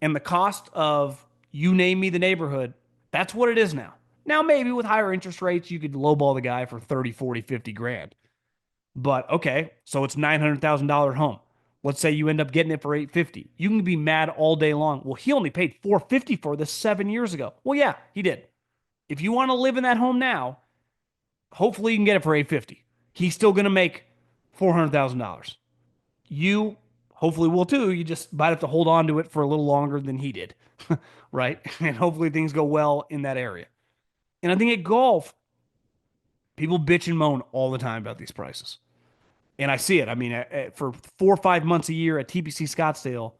And the cost of you name me the neighborhood, that's what it is now. Now, maybe with higher interest rates, you could lowball the guy for 30, 40, 50 grand. But okay, so it's $900,000 home. Let's say you end up getting it for 850. You can be mad all day long. Well, he only paid 450 for this 7 years ago. Well, yeah, he did. If you want to live in that home now, hopefully you can get it for 850. He's still going to make $400,000. You hopefully will too. You just might have to hold on to it for a little longer than he did, right? And hopefully things go well in that area. And I think at golf, people bitch and moan all the time about these prices. And I see it. I mean, for 4 or 5 months a year at TPC Scottsdale,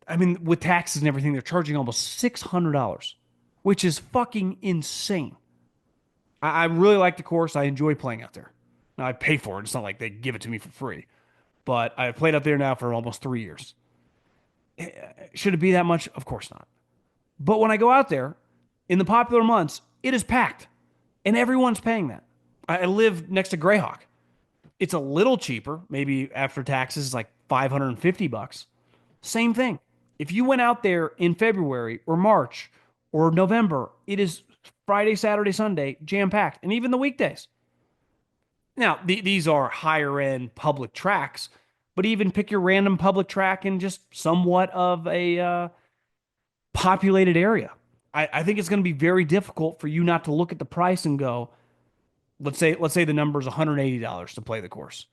I mean, with taxes and everything, they're charging almost $600, which is fucking insane. I really like the course. I enjoy playing out there. Now, I pay for it. It's not like they give it to me for free. But I've played out there now for almost 3 years. Should it be that much? Of course not. But when I go out there in the popular months, it is packed. And everyone's paying that. I live next to Greyhawk. It's a little cheaper, maybe after taxes, it's like $550. Same thing. If you went out there in February or March or November, it is Friday, Saturday, Sunday, jam packed, and even the weekdays. Now, these are higher end public tracks, but even pick your random public track in just somewhat of a populated area. I think it's going to be very difficult for you not to look at the price and go, let's say the number is $180 to play the course.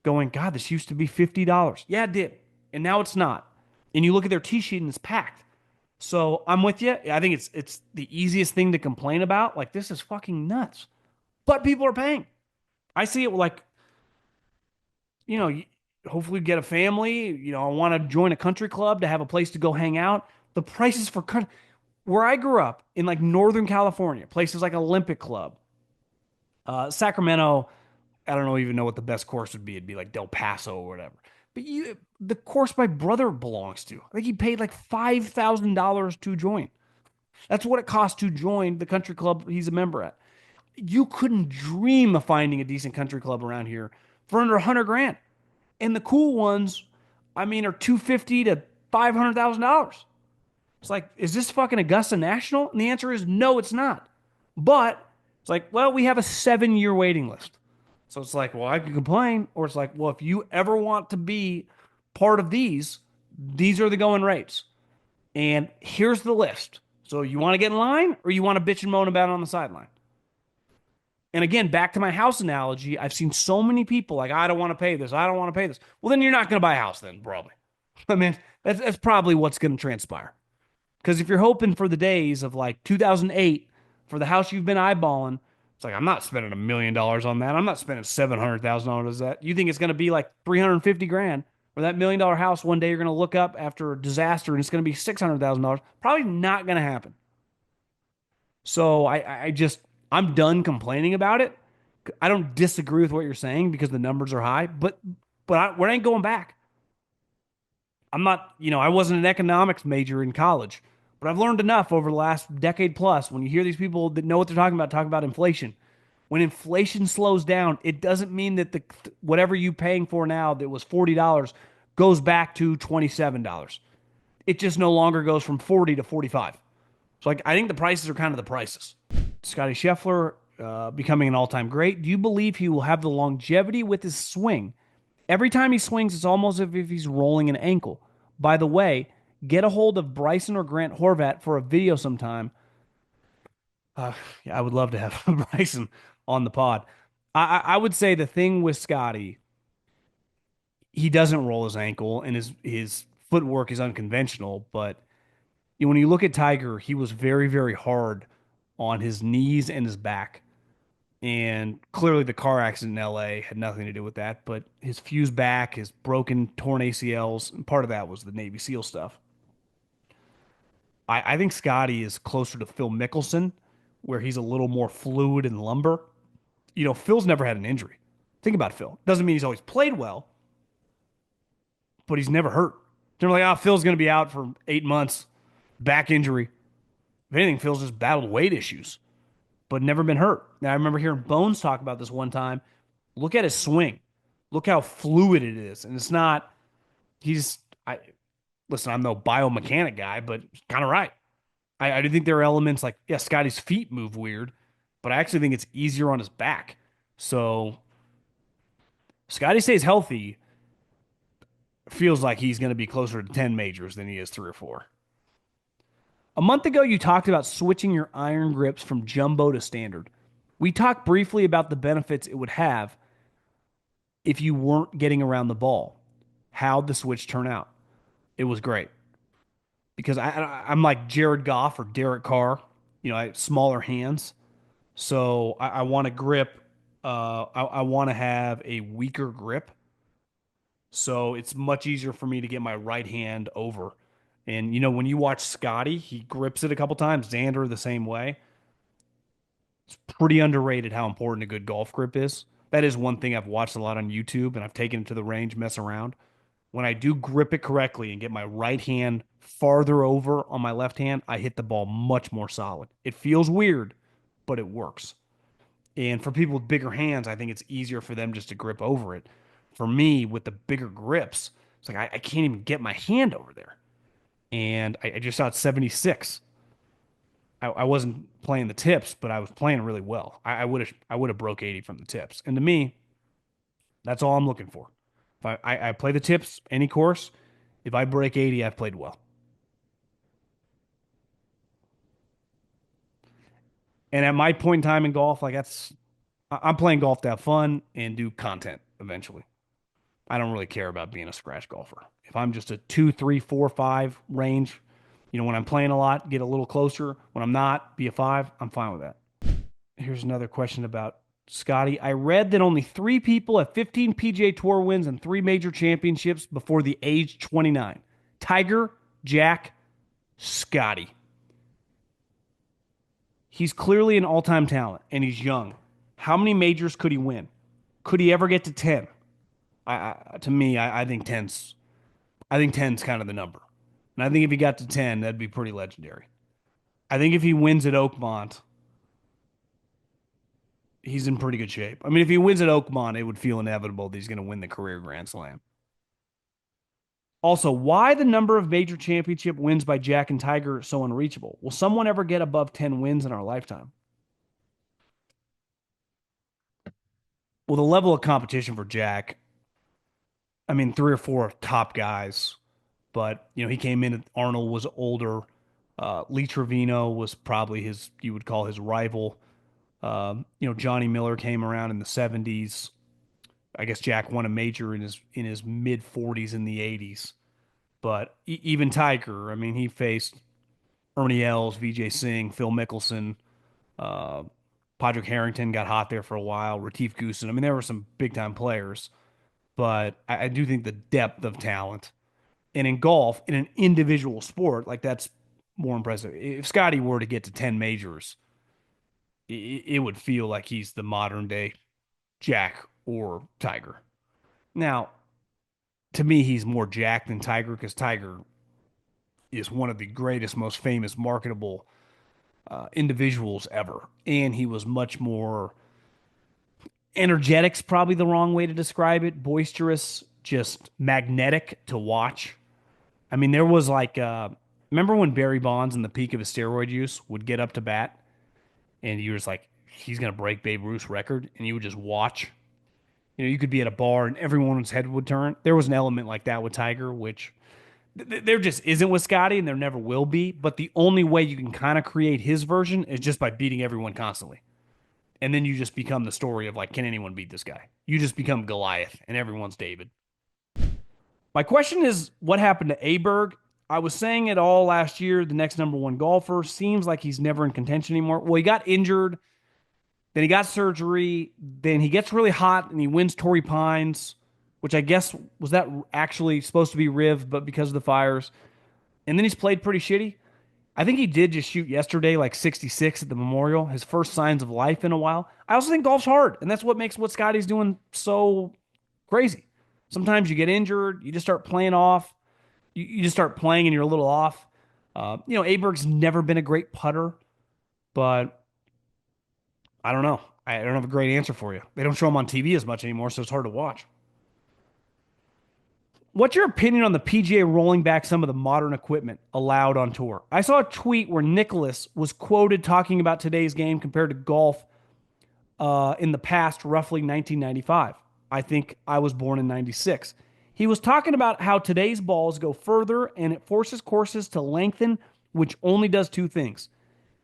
Going, God, this used to be $50. Yeah, it did. And now it's not. And you look at their tee sheet and it's packed. So I'm with you. I think it's the easiest thing to complain about. Like, this is fucking nuts. But people are paying. I see it like you know, hopefully get a family. I want to join a country club to have a place to go hang out. The prices for where I grew up in like Northern California, places like Olympic Club, Sacramento. I don't know even know what the best course would be. It'd be like Del Paso or whatever. But the course my brother belongs to, I think he paid like $5,000 to join. That's what it costs to join the country club he's a member at. You couldn't dream of finding a decent country club around here for under 100 grand. And the cool ones, I mean, are 250 to $500,000. It's like, is this fucking Augusta National? And the answer is no, it's not. But it's like, well, we have a 7 year waiting list. So it's like, well, I can complain. Or it's like, well, if you ever want to be part of these are the going rates. And here's the list. So you want to get in line or you want to bitch and moan about it on the sideline? And again, back to my house analogy, I've seen so many people like, I don't want to pay this. I don't want to pay this. Well, then you're not going to buy a house, then, probably. I mean, that's probably what's going to transpire. Because if you're hoping for the days of like 2008 for the house you've been eyeballing, it's like, I'm not spending $1 million on that. I'm not spending $700,000 on that. You think it's going to be like 350 grand, or that $1 million house one day you're going to look up after a disaster and it's going to be $600,000? Probably not going to happen. So I'm done complaining about it. I don't disagree with what you're saying because the numbers are high, but we ain't going back. I'm not, I wasn't an economics major in college, but I've learned enough over the last decade plus. When you hear these people that know what they're talk about inflation. When inflation slows down, it doesn't mean that the whatever you paying for now that was $40 goes back to $27. It just no longer goes from 40 to 45. So like I think the prices are kind of the prices. Scottie Scheffler becoming an all-time great. Do you believe he will have the longevity with his swing? Every time he swings, it's almost as if he's rolling an ankle. By the way, get a hold of Bryson or Grant Horvat for a video sometime. Yeah, I would love to have Bryson on the pod. I would say the thing with Scotty, he doesn't roll his ankle and his footwork is unconventional. But when you look at Tiger, he was very, very hard on his knees and his back. And clearly, the car accident in LA had nothing to do with that. But his fused back, his broken, torn ACLs, and part of that was the Navy SEAL stuff. I think Scotty is closer to Phil Mickelson, where he's a little more fluid and lumber. Phil's never had an injury. Think about Phil. Doesn't mean he's always played well, but he's never hurt. They're like, Phil's going to be out for 8 months, back injury. If anything, Phil's just battled weight issues, but never been hurt. Now, I remember hearing Bones talk about this one time. Look at his swing. Look how fluid it is. And it's not, listen, I'm no biomechanic guy, but kind of right. I do think there are elements like, yeah, Scotty's feet move weird, but I actually think it's easier on his back. So Scotty stays healthy, feels like he's going to be closer to 10 majors than he is 3 or 4. A month ago, you talked about switching your iron grips from jumbo to standard. We talked briefly about the benefits it would have if you weren't getting around the ball. How'd the switch turn out? It was great. Because I'm like Jared Goff or Derek Carr, I have smaller hands. So I want to grip, I want to have a weaker grip. So it's much easier for me to get my right hand over. And, when you watch Scotty, he grips it a couple times. Xander the same way. It's pretty underrated how important a good golf grip is. That is one thing I've watched a lot on YouTube and I've taken it to the range, mess around. When I do grip it correctly and get my right hand farther over on my left hand, I hit the ball much more solid. It feels weird, but it works. And for people with bigger hands, I think it's easier for them just to grip over it. For me, with the bigger grips, it's like I can't even get my hand over there. And I just shot 76. I wasn't playing the tips, but I was playing really well. I would have broke 80 from the tips. And to me, that's all I'm looking for. If I play the tips, any course, if I break 80, I've played well. And at my point in time in golf, like I'm playing golf to have fun and do content eventually. I don't really care about being a scratch golfer. If I'm just a 2, 3, 4, 5 range, when I'm playing a lot, get a little closer. When I'm not, be a 5. I'm fine with that. Here's another question about Scotty, I read that only three people have 15 PGA Tour wins and three major championships before the age 29. Tiger, Jack, Scotty. He's clearly an all-time talent, and he's young. How many majors could he win? Could he ever get to 10? To me, I think 10's. I think 10's kind of the number, and I think if he got to 10, that'd be pretty legendary. I think if he wins at Oakmont, he's in pretty good shape. I mean, if he wins at Oakmont, it would feel inevitable that he's going to win the career Grand Slam. Also, why the number of major championship wins by Jack and Tiger so unreachable? Will someone ever get above 10 wins in our lifetime? Well, the level of competition for Jack, I mean, three or four top guys, but he came in. Arnold was older. Lee Trevino was probably his, you would call his rival. Johnny Miller came around in the 70s. I guess Jack won a major in his mid 40s in the 80s. But even Tiger, I mean, he faced Ernie Els, Vijay Singh, Phil Mickelson, uh, Padraig Harrington got hot there for a while, Retief Goosen. I mean, there were some big time players, but I do think the depth of talent, and in golf, in an individual sport, like that's more impressive. If Scotty were to get to 10 majors, it would feel like he's the modern day Jack or Tiger. Now, to me, he's more Jack than Tiger because Tiger is one of the greatest, most famous, marketable individuals ever. And he was much more energetic's probably the wrong way to describe it. Boisterous, just magnetic to watch. I mean, there was like, remember when Barry Bonds in the peak of his steroid use would get up to bat and you was like, he's going to break Babe Ruth's record, and you would just watch. You could be at a bar and everyone's head would turn. There was an element like that with Tiger, which there just isn't with Scotty, and there never will be. But the only way you can kind of create his version is just by beating everyone constantly. And then you just become the story of like, can anyone beat this guy? You just become Goliath, and everyone's David. My question is, what happened to Aberg? I was saying it all last year. The next number one golfer seems like he's never in contention anymore. Well, he got injured, then he got surgery, then he gets really hot and he wins Torrey Pines, which I guess was that actually supposed to be Riv, but because of the fires. And then he's played pretty shitty. I think he did just shoot yesterday like 66 at the Memorial, his first signs of life in a while. I also think golf's hard, and that's what makes what Scotty's doing so crazy. Sometimes you get injured, you just start playing off, you just start playing and you're a little off. Aberg's never been a great putter, but I don't know. I don't have a great answer for you. They don't show him on TV as much anymore, so it's hard to watch. What's your opinion on the PGA rolling back some of the modern equipment allowed on tour? I saw a tweet where Nicholas was quoted talking about today's game compared to golf in the past, roughly 1995. I think I was born in 96. He was talking about how today's balls go further and it forces courses to lengthen, which only does two things: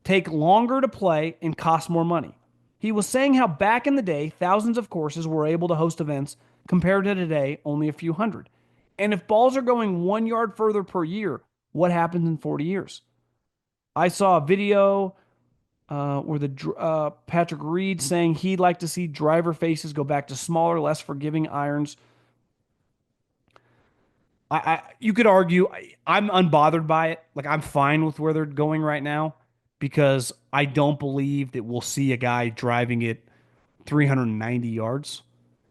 take longer to play and cost more money. He was saying how back in the day, thousands of courses were able to host events compared to today, only a few hundred. And if balls are going 1 yard further per year, what happens in 40 years? I saw a video where the Patrick Reed saying he'd like to see driver faces go back to smaller, less forgiving irons. You could argue I'm unbothered by it. Like, I'm fine with where they're going right now because I don't believe that we'll see a guy driving it 390 yards.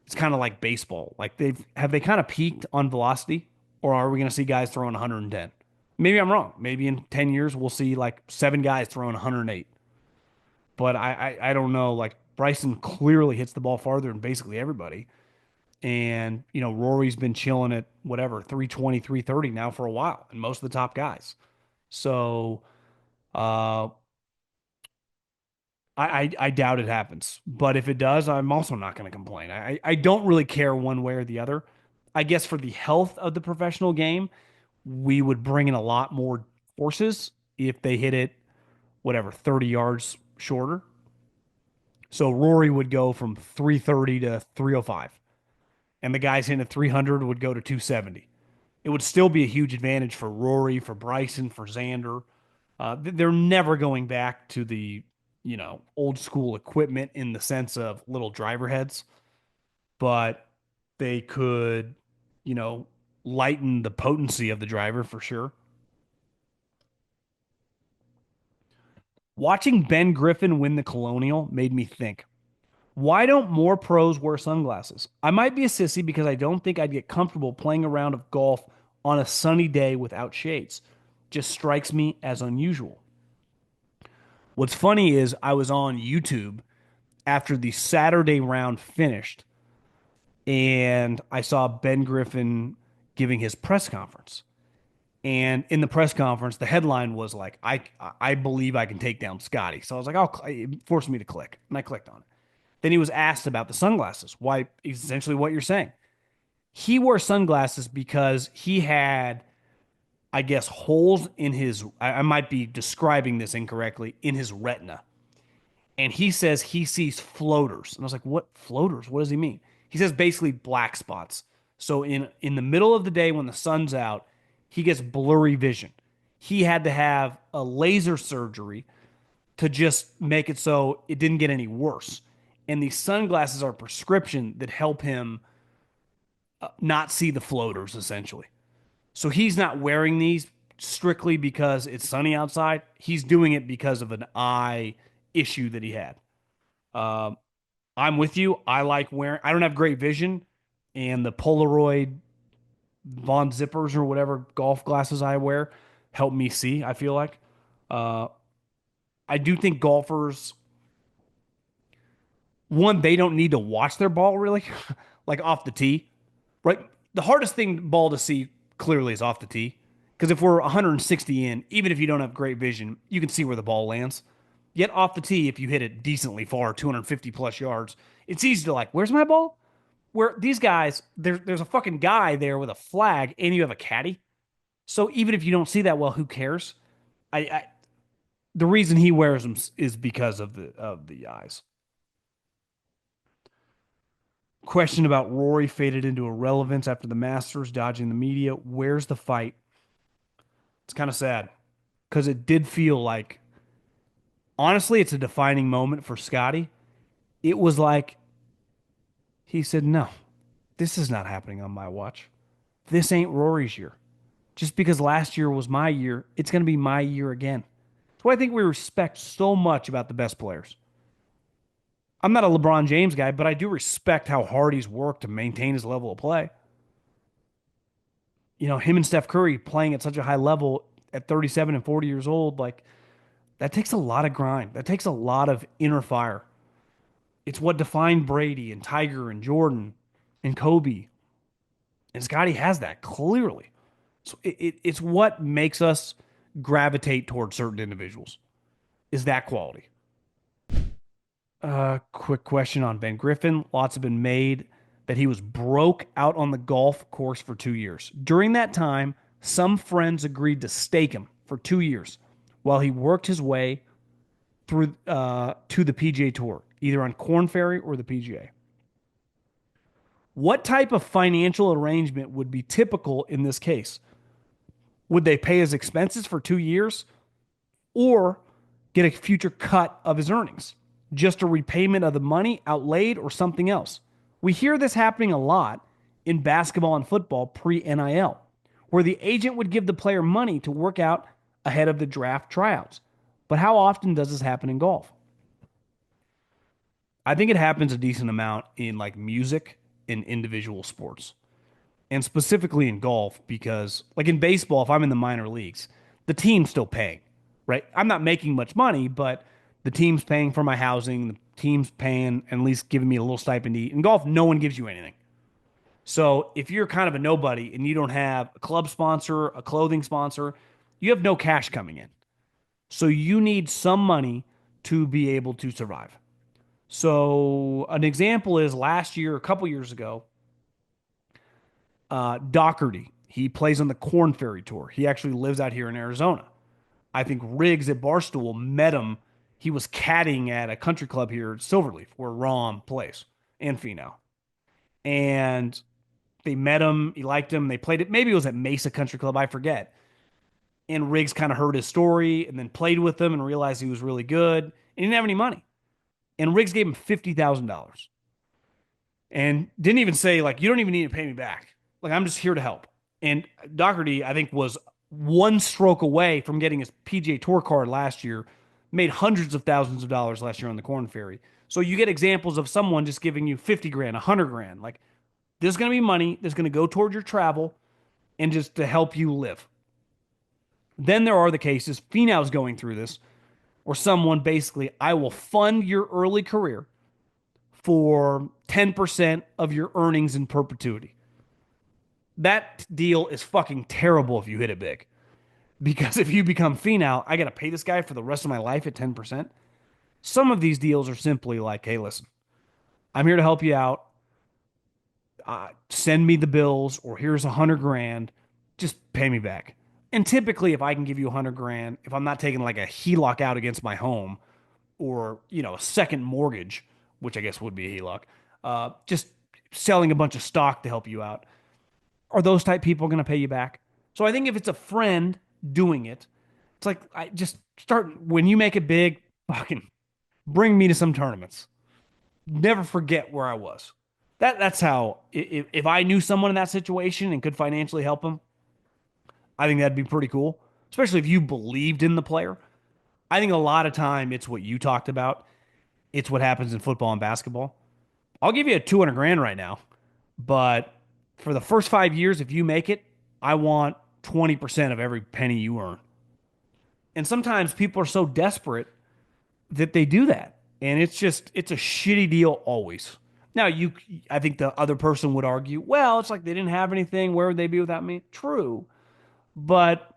It's kind of like baseball. Like, they kind of peaked on velocity, or are we going to see guys throwing 110? Maybe I'm wrong. Maybe in 10 years we'll see like seven guys throwing 108. But I don't know. Like, Bryson clearly hits the ball farther than basically everybody. And, Rory's been chilling at whatever, 320, 330 now for a while, and most of the top guys. So uh, I doubt it happens. But if it does, I'm also not going to complain. I don't really care one way or the other. I guess for the health of the professional game, we would bring in a lot more horses if they hit it, whatever, 30 yards shorter. So Rory would go from 330 to 305, and the guys hitting at 300 would go to 270. It would still be a huge advantage for Rory, for Bryson, for Xander. They're never going back to the, old school equipment in the sense of little driver heads, but they could, you know, lighten the potency of the driver for sure. Watching Ben Griffin win the Colonial made me think, why don't more pros wear sunglasses? I might be a sissy because I don't think I'd get comfortable playing a round of golf on a sunny day without shades. Just strikes me as unusual. What's funny is I was on YouTube after the Saturday round finished and I saw Ben Griffin giving his press conference. And in the press conference, the headline was like, I believe I can take down Scottie. So I was like, oh, it forced me to click. And I clicked on it. Then he was asked about the sunglasses. Why, essentially what you're saying. He wore sunglasses because he had, I guess, holes in his, I might be describing this incorrectly, in his retina. And he says he sees floaters. And I was like, what floaters? What does he mean? He says basically black spots. So in the middle of the day when the sun's out, he gets blurry vision. He had to have a laser surgery to just make it so it didn't get any worse. And these sunglasses are prescription that help him not see the floaters essentially. So he's not wearing these strictly because it's sunny outside. He's doing it because of an eye issue that he had. Um, I'm with you. I like wearing. I don't have great vision, and the Polaroid Von Zippers or whatever golf glasses I wear help me see. I feel like. Uh, I do think golfers, one, they don't need to watch their ball really, like off the tee, right? The hardest thing ball to see clearly is off the tee. Because if we're 160 in, even if you don't have great vision, you can see where the ball lands. Yet off the tee, if you hit it decently far, 250 plus yards, it's easy to like, where's my ball? Where these guys, there's a fucking guy there with a flag and you have a caddy. So even if you don't see that well, who cares? I the reason he wears them is because of the eyes. Question about Rory faded into irrelevance after the Masters, dodging the media. Where's the fight? It's kind of sad because it did feel like, honestly, it's a defining moment for Scottie. It was like he said, no, this is not happening on my watch. This ain't Rory's year. Just because last year was my year, it's going to be my year again. That's why I think we respect so much about the best players. I'm not a LeBron James guy, but I do respect how hard he's worked to maintain his level of play. Him and Steph Curry playing at such a high level at 37 and 40 years old, like that takes a lot of grind. That takes a lot of inner fire. It's what defined Brady and Tiger and Jordan and Kobe. And Scottie has that clearly. So it's what makes us gravitate towards certain individuals is that quality. Quick question on Ben Griffin. Lots have been made that he was broke out on the golf course for 2 years. During that time, some friends agreed to stake him for 2 years while he worked his way through to the PGA Tour, either on Korn Ferry or the PGA. What type of financial arrangement would be typical in this case? Would they pay his expenses for 2 years or get a future cut of his earnings? Just a repayment of the money outlaid or something else? We hear this happening a lot in basketball and football pre-NIL, where the agent would give the player money to work out ahead of the draft tryouts. But how often does this happen in golf? I think it happens a decent amount in like music and individual sports. And specifically in golf, because like in baseball, if I'm in the minor leagues, the team's still paying, right? I'm not making much money, but the team's paying for my housing, the team's paying and at least giving me a little stipend to eat. In golf, no one gives you anything. So if you're kind of a nobody and you don't have a club sponsor, a clothing sponsor, you have no cash coming in. So you need some money to be able to survive. So an example is last year, a couple years ago, Doherty. He plays on the Korn Ferry Tour. He actually lives out here in Arizona. I think Riggs at Barstool met him. He was caddying at a country club here at Silverleaf, where Rahm plays, and Finau. And they met him. He liked him. They played it. Maybe it was at Mesa Country Club. I forget. And Riggs kind of heard his story and then played with him and realized he was really good he didn't have any money. And Riggs gave him $50,000 and didn't even say, like, you don't even need to pay me back. Like, I'm just here to help. And Doherty, I think, was one stroke away from getting his PGA Tour card last year, made hundreds of thousands of dollars last year on the Corn Ferry. So you get examples of someone just giving you 50 grand, 100 grand. Like, there's going to be money that's going to go toward your travel and just to help you live. Then there are the cases, Finau's going through this, where someone basically, I will fund your early career for 10% of your earnings in perpetuity. That deal is fucking terrible if you hit it big. Because if you become Finau, I got to pay this guy for the rest of my life at 10%. Some of these deals are simply like, hey, listen, I'm here to help you out. Send me the bills, or here's 100 grand. Just pay me back. And typically, if I can give you 100 grand, if I'm not taking like a HELOC out against my home, or a second mortgage, which I guess would be a HELOC, just selling a bunch of stock to help you out, are those type people going to pay you back? So I think if it's a friend doing it, it's like, I just start when you make it big, fucking bring me to some tournaments. Never forget where I was. That's how, if I knew someone in that situation and could financially help them, I think that'd be pretty cool. Especially if you believed in the player. I think a lot of time it's what you talked about. It's what happens in football and basketball. I'll give you a 200 grand right now, but for the first 5 years, if you make it, I want 20% of every penny you earn. And sometimes people are so desperate that they do that. And it's a shitty deal always. Now, I think the other person would argue, well, it's like they didn't have anything. Where would they be without me? True. But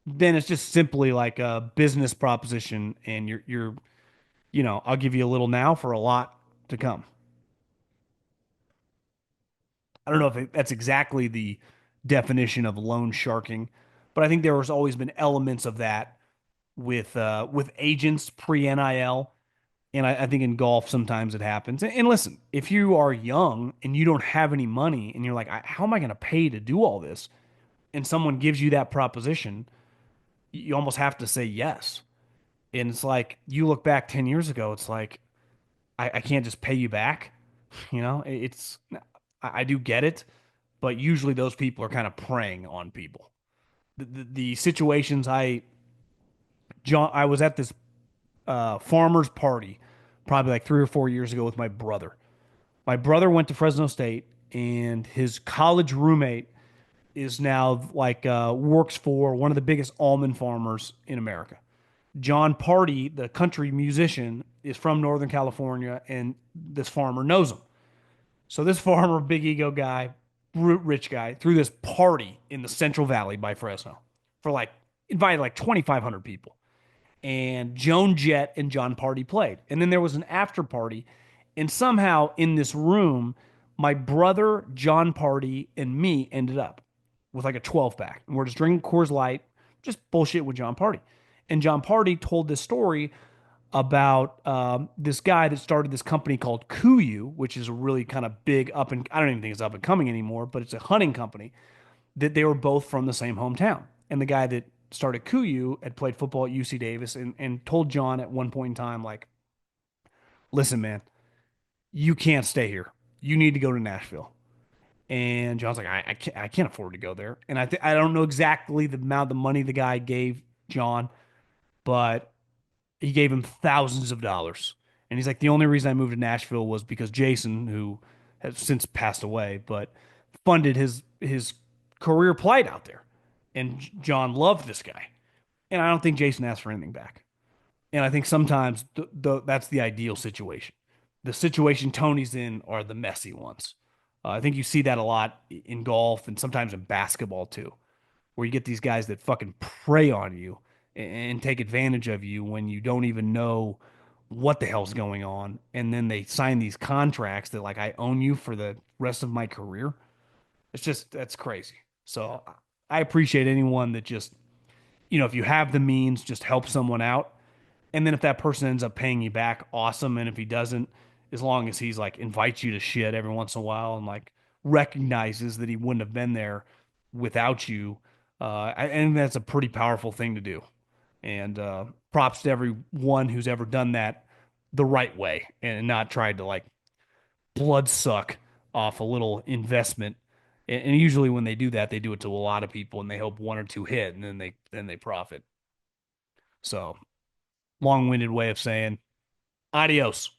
then it's just simply like a business proposition. And I'll give you a little now for a lot to come. I don't know if that's exactly the definition of loan sharking, but I think there has always been elements of that with agents pre NIL, and I think in golf sometimes it happens. And listen, if you are young and you don't have any money, and you're like, how am I going to pay to do all this? And someone gives you that proposition, you almost have to say yes. And it's like you look back 10 years ago, it's like I can't just pay you back. It's I do get it, but usually those people are kind of preying on people. The situations I was at this farmer's party probably like 3 or 4 years ago with my brother. My brother went to Fresno State, and his college roommate is now like works for one of the biggest almond farmers in America. John Party, the country musician, is from Northern California, and this farmer knows him. So this farmer, big ego guy, rich guy, threw this party in the Central Valley by Fresno for like invited like 2,500 people. And Joan Jett and John Party played. And then there was an after party. And somehow in this room, my brother, John Party, and me ended up with like a 12 pack. And we're just drinking Coors Light, just bullshit with John Party. And John Party told this story about this guy that started this company called Kuyu, which is a really kind of big up and I don't even think it's up and coming anymore, but it's a hunting company that they were both from the same hometown. And the guy that started Kuyu had played football at UC Davis and told John at one point in time, like, listen, man, you can't stay here. You need to go to Nashville. And John's like, I can't afford to go there. And I don't know exactly the amount of money the guy gave John, but he gave him thousands of dollars. And he's like, the only reason I moved to Nashville was because Jason, who has since passed away, but funded his career plight out there. And John loved this guy. And I don't think Jason asked for anything back. And I think sometimes that's the ideal situation. The situation Tony's in are the messy ones. I think you see that a lot in golf and sometimes in basketball too, where you get these guys that fucking prey on you and take advantage of you when you don't even know what the hell's going on. And then they sign these contracts that, like, I own you for the rest of my career. That's crazy. So I appreciate anyone that just, if you have the means, just help someone out. And then if that person ends up paying you back, awesome. And if he doesn't, as long as he's like invites you to shit every once in a while and like recognizes that he wouldn't have been there without you, and that's a pretty powerful thing to do. And props to everyone who's ever done that the right way and not tried to like blood suck off a little investment. And usually when they do that, they do it to a lot of people and they hope one or two hit and then they profit. So long-winded way of saying adios.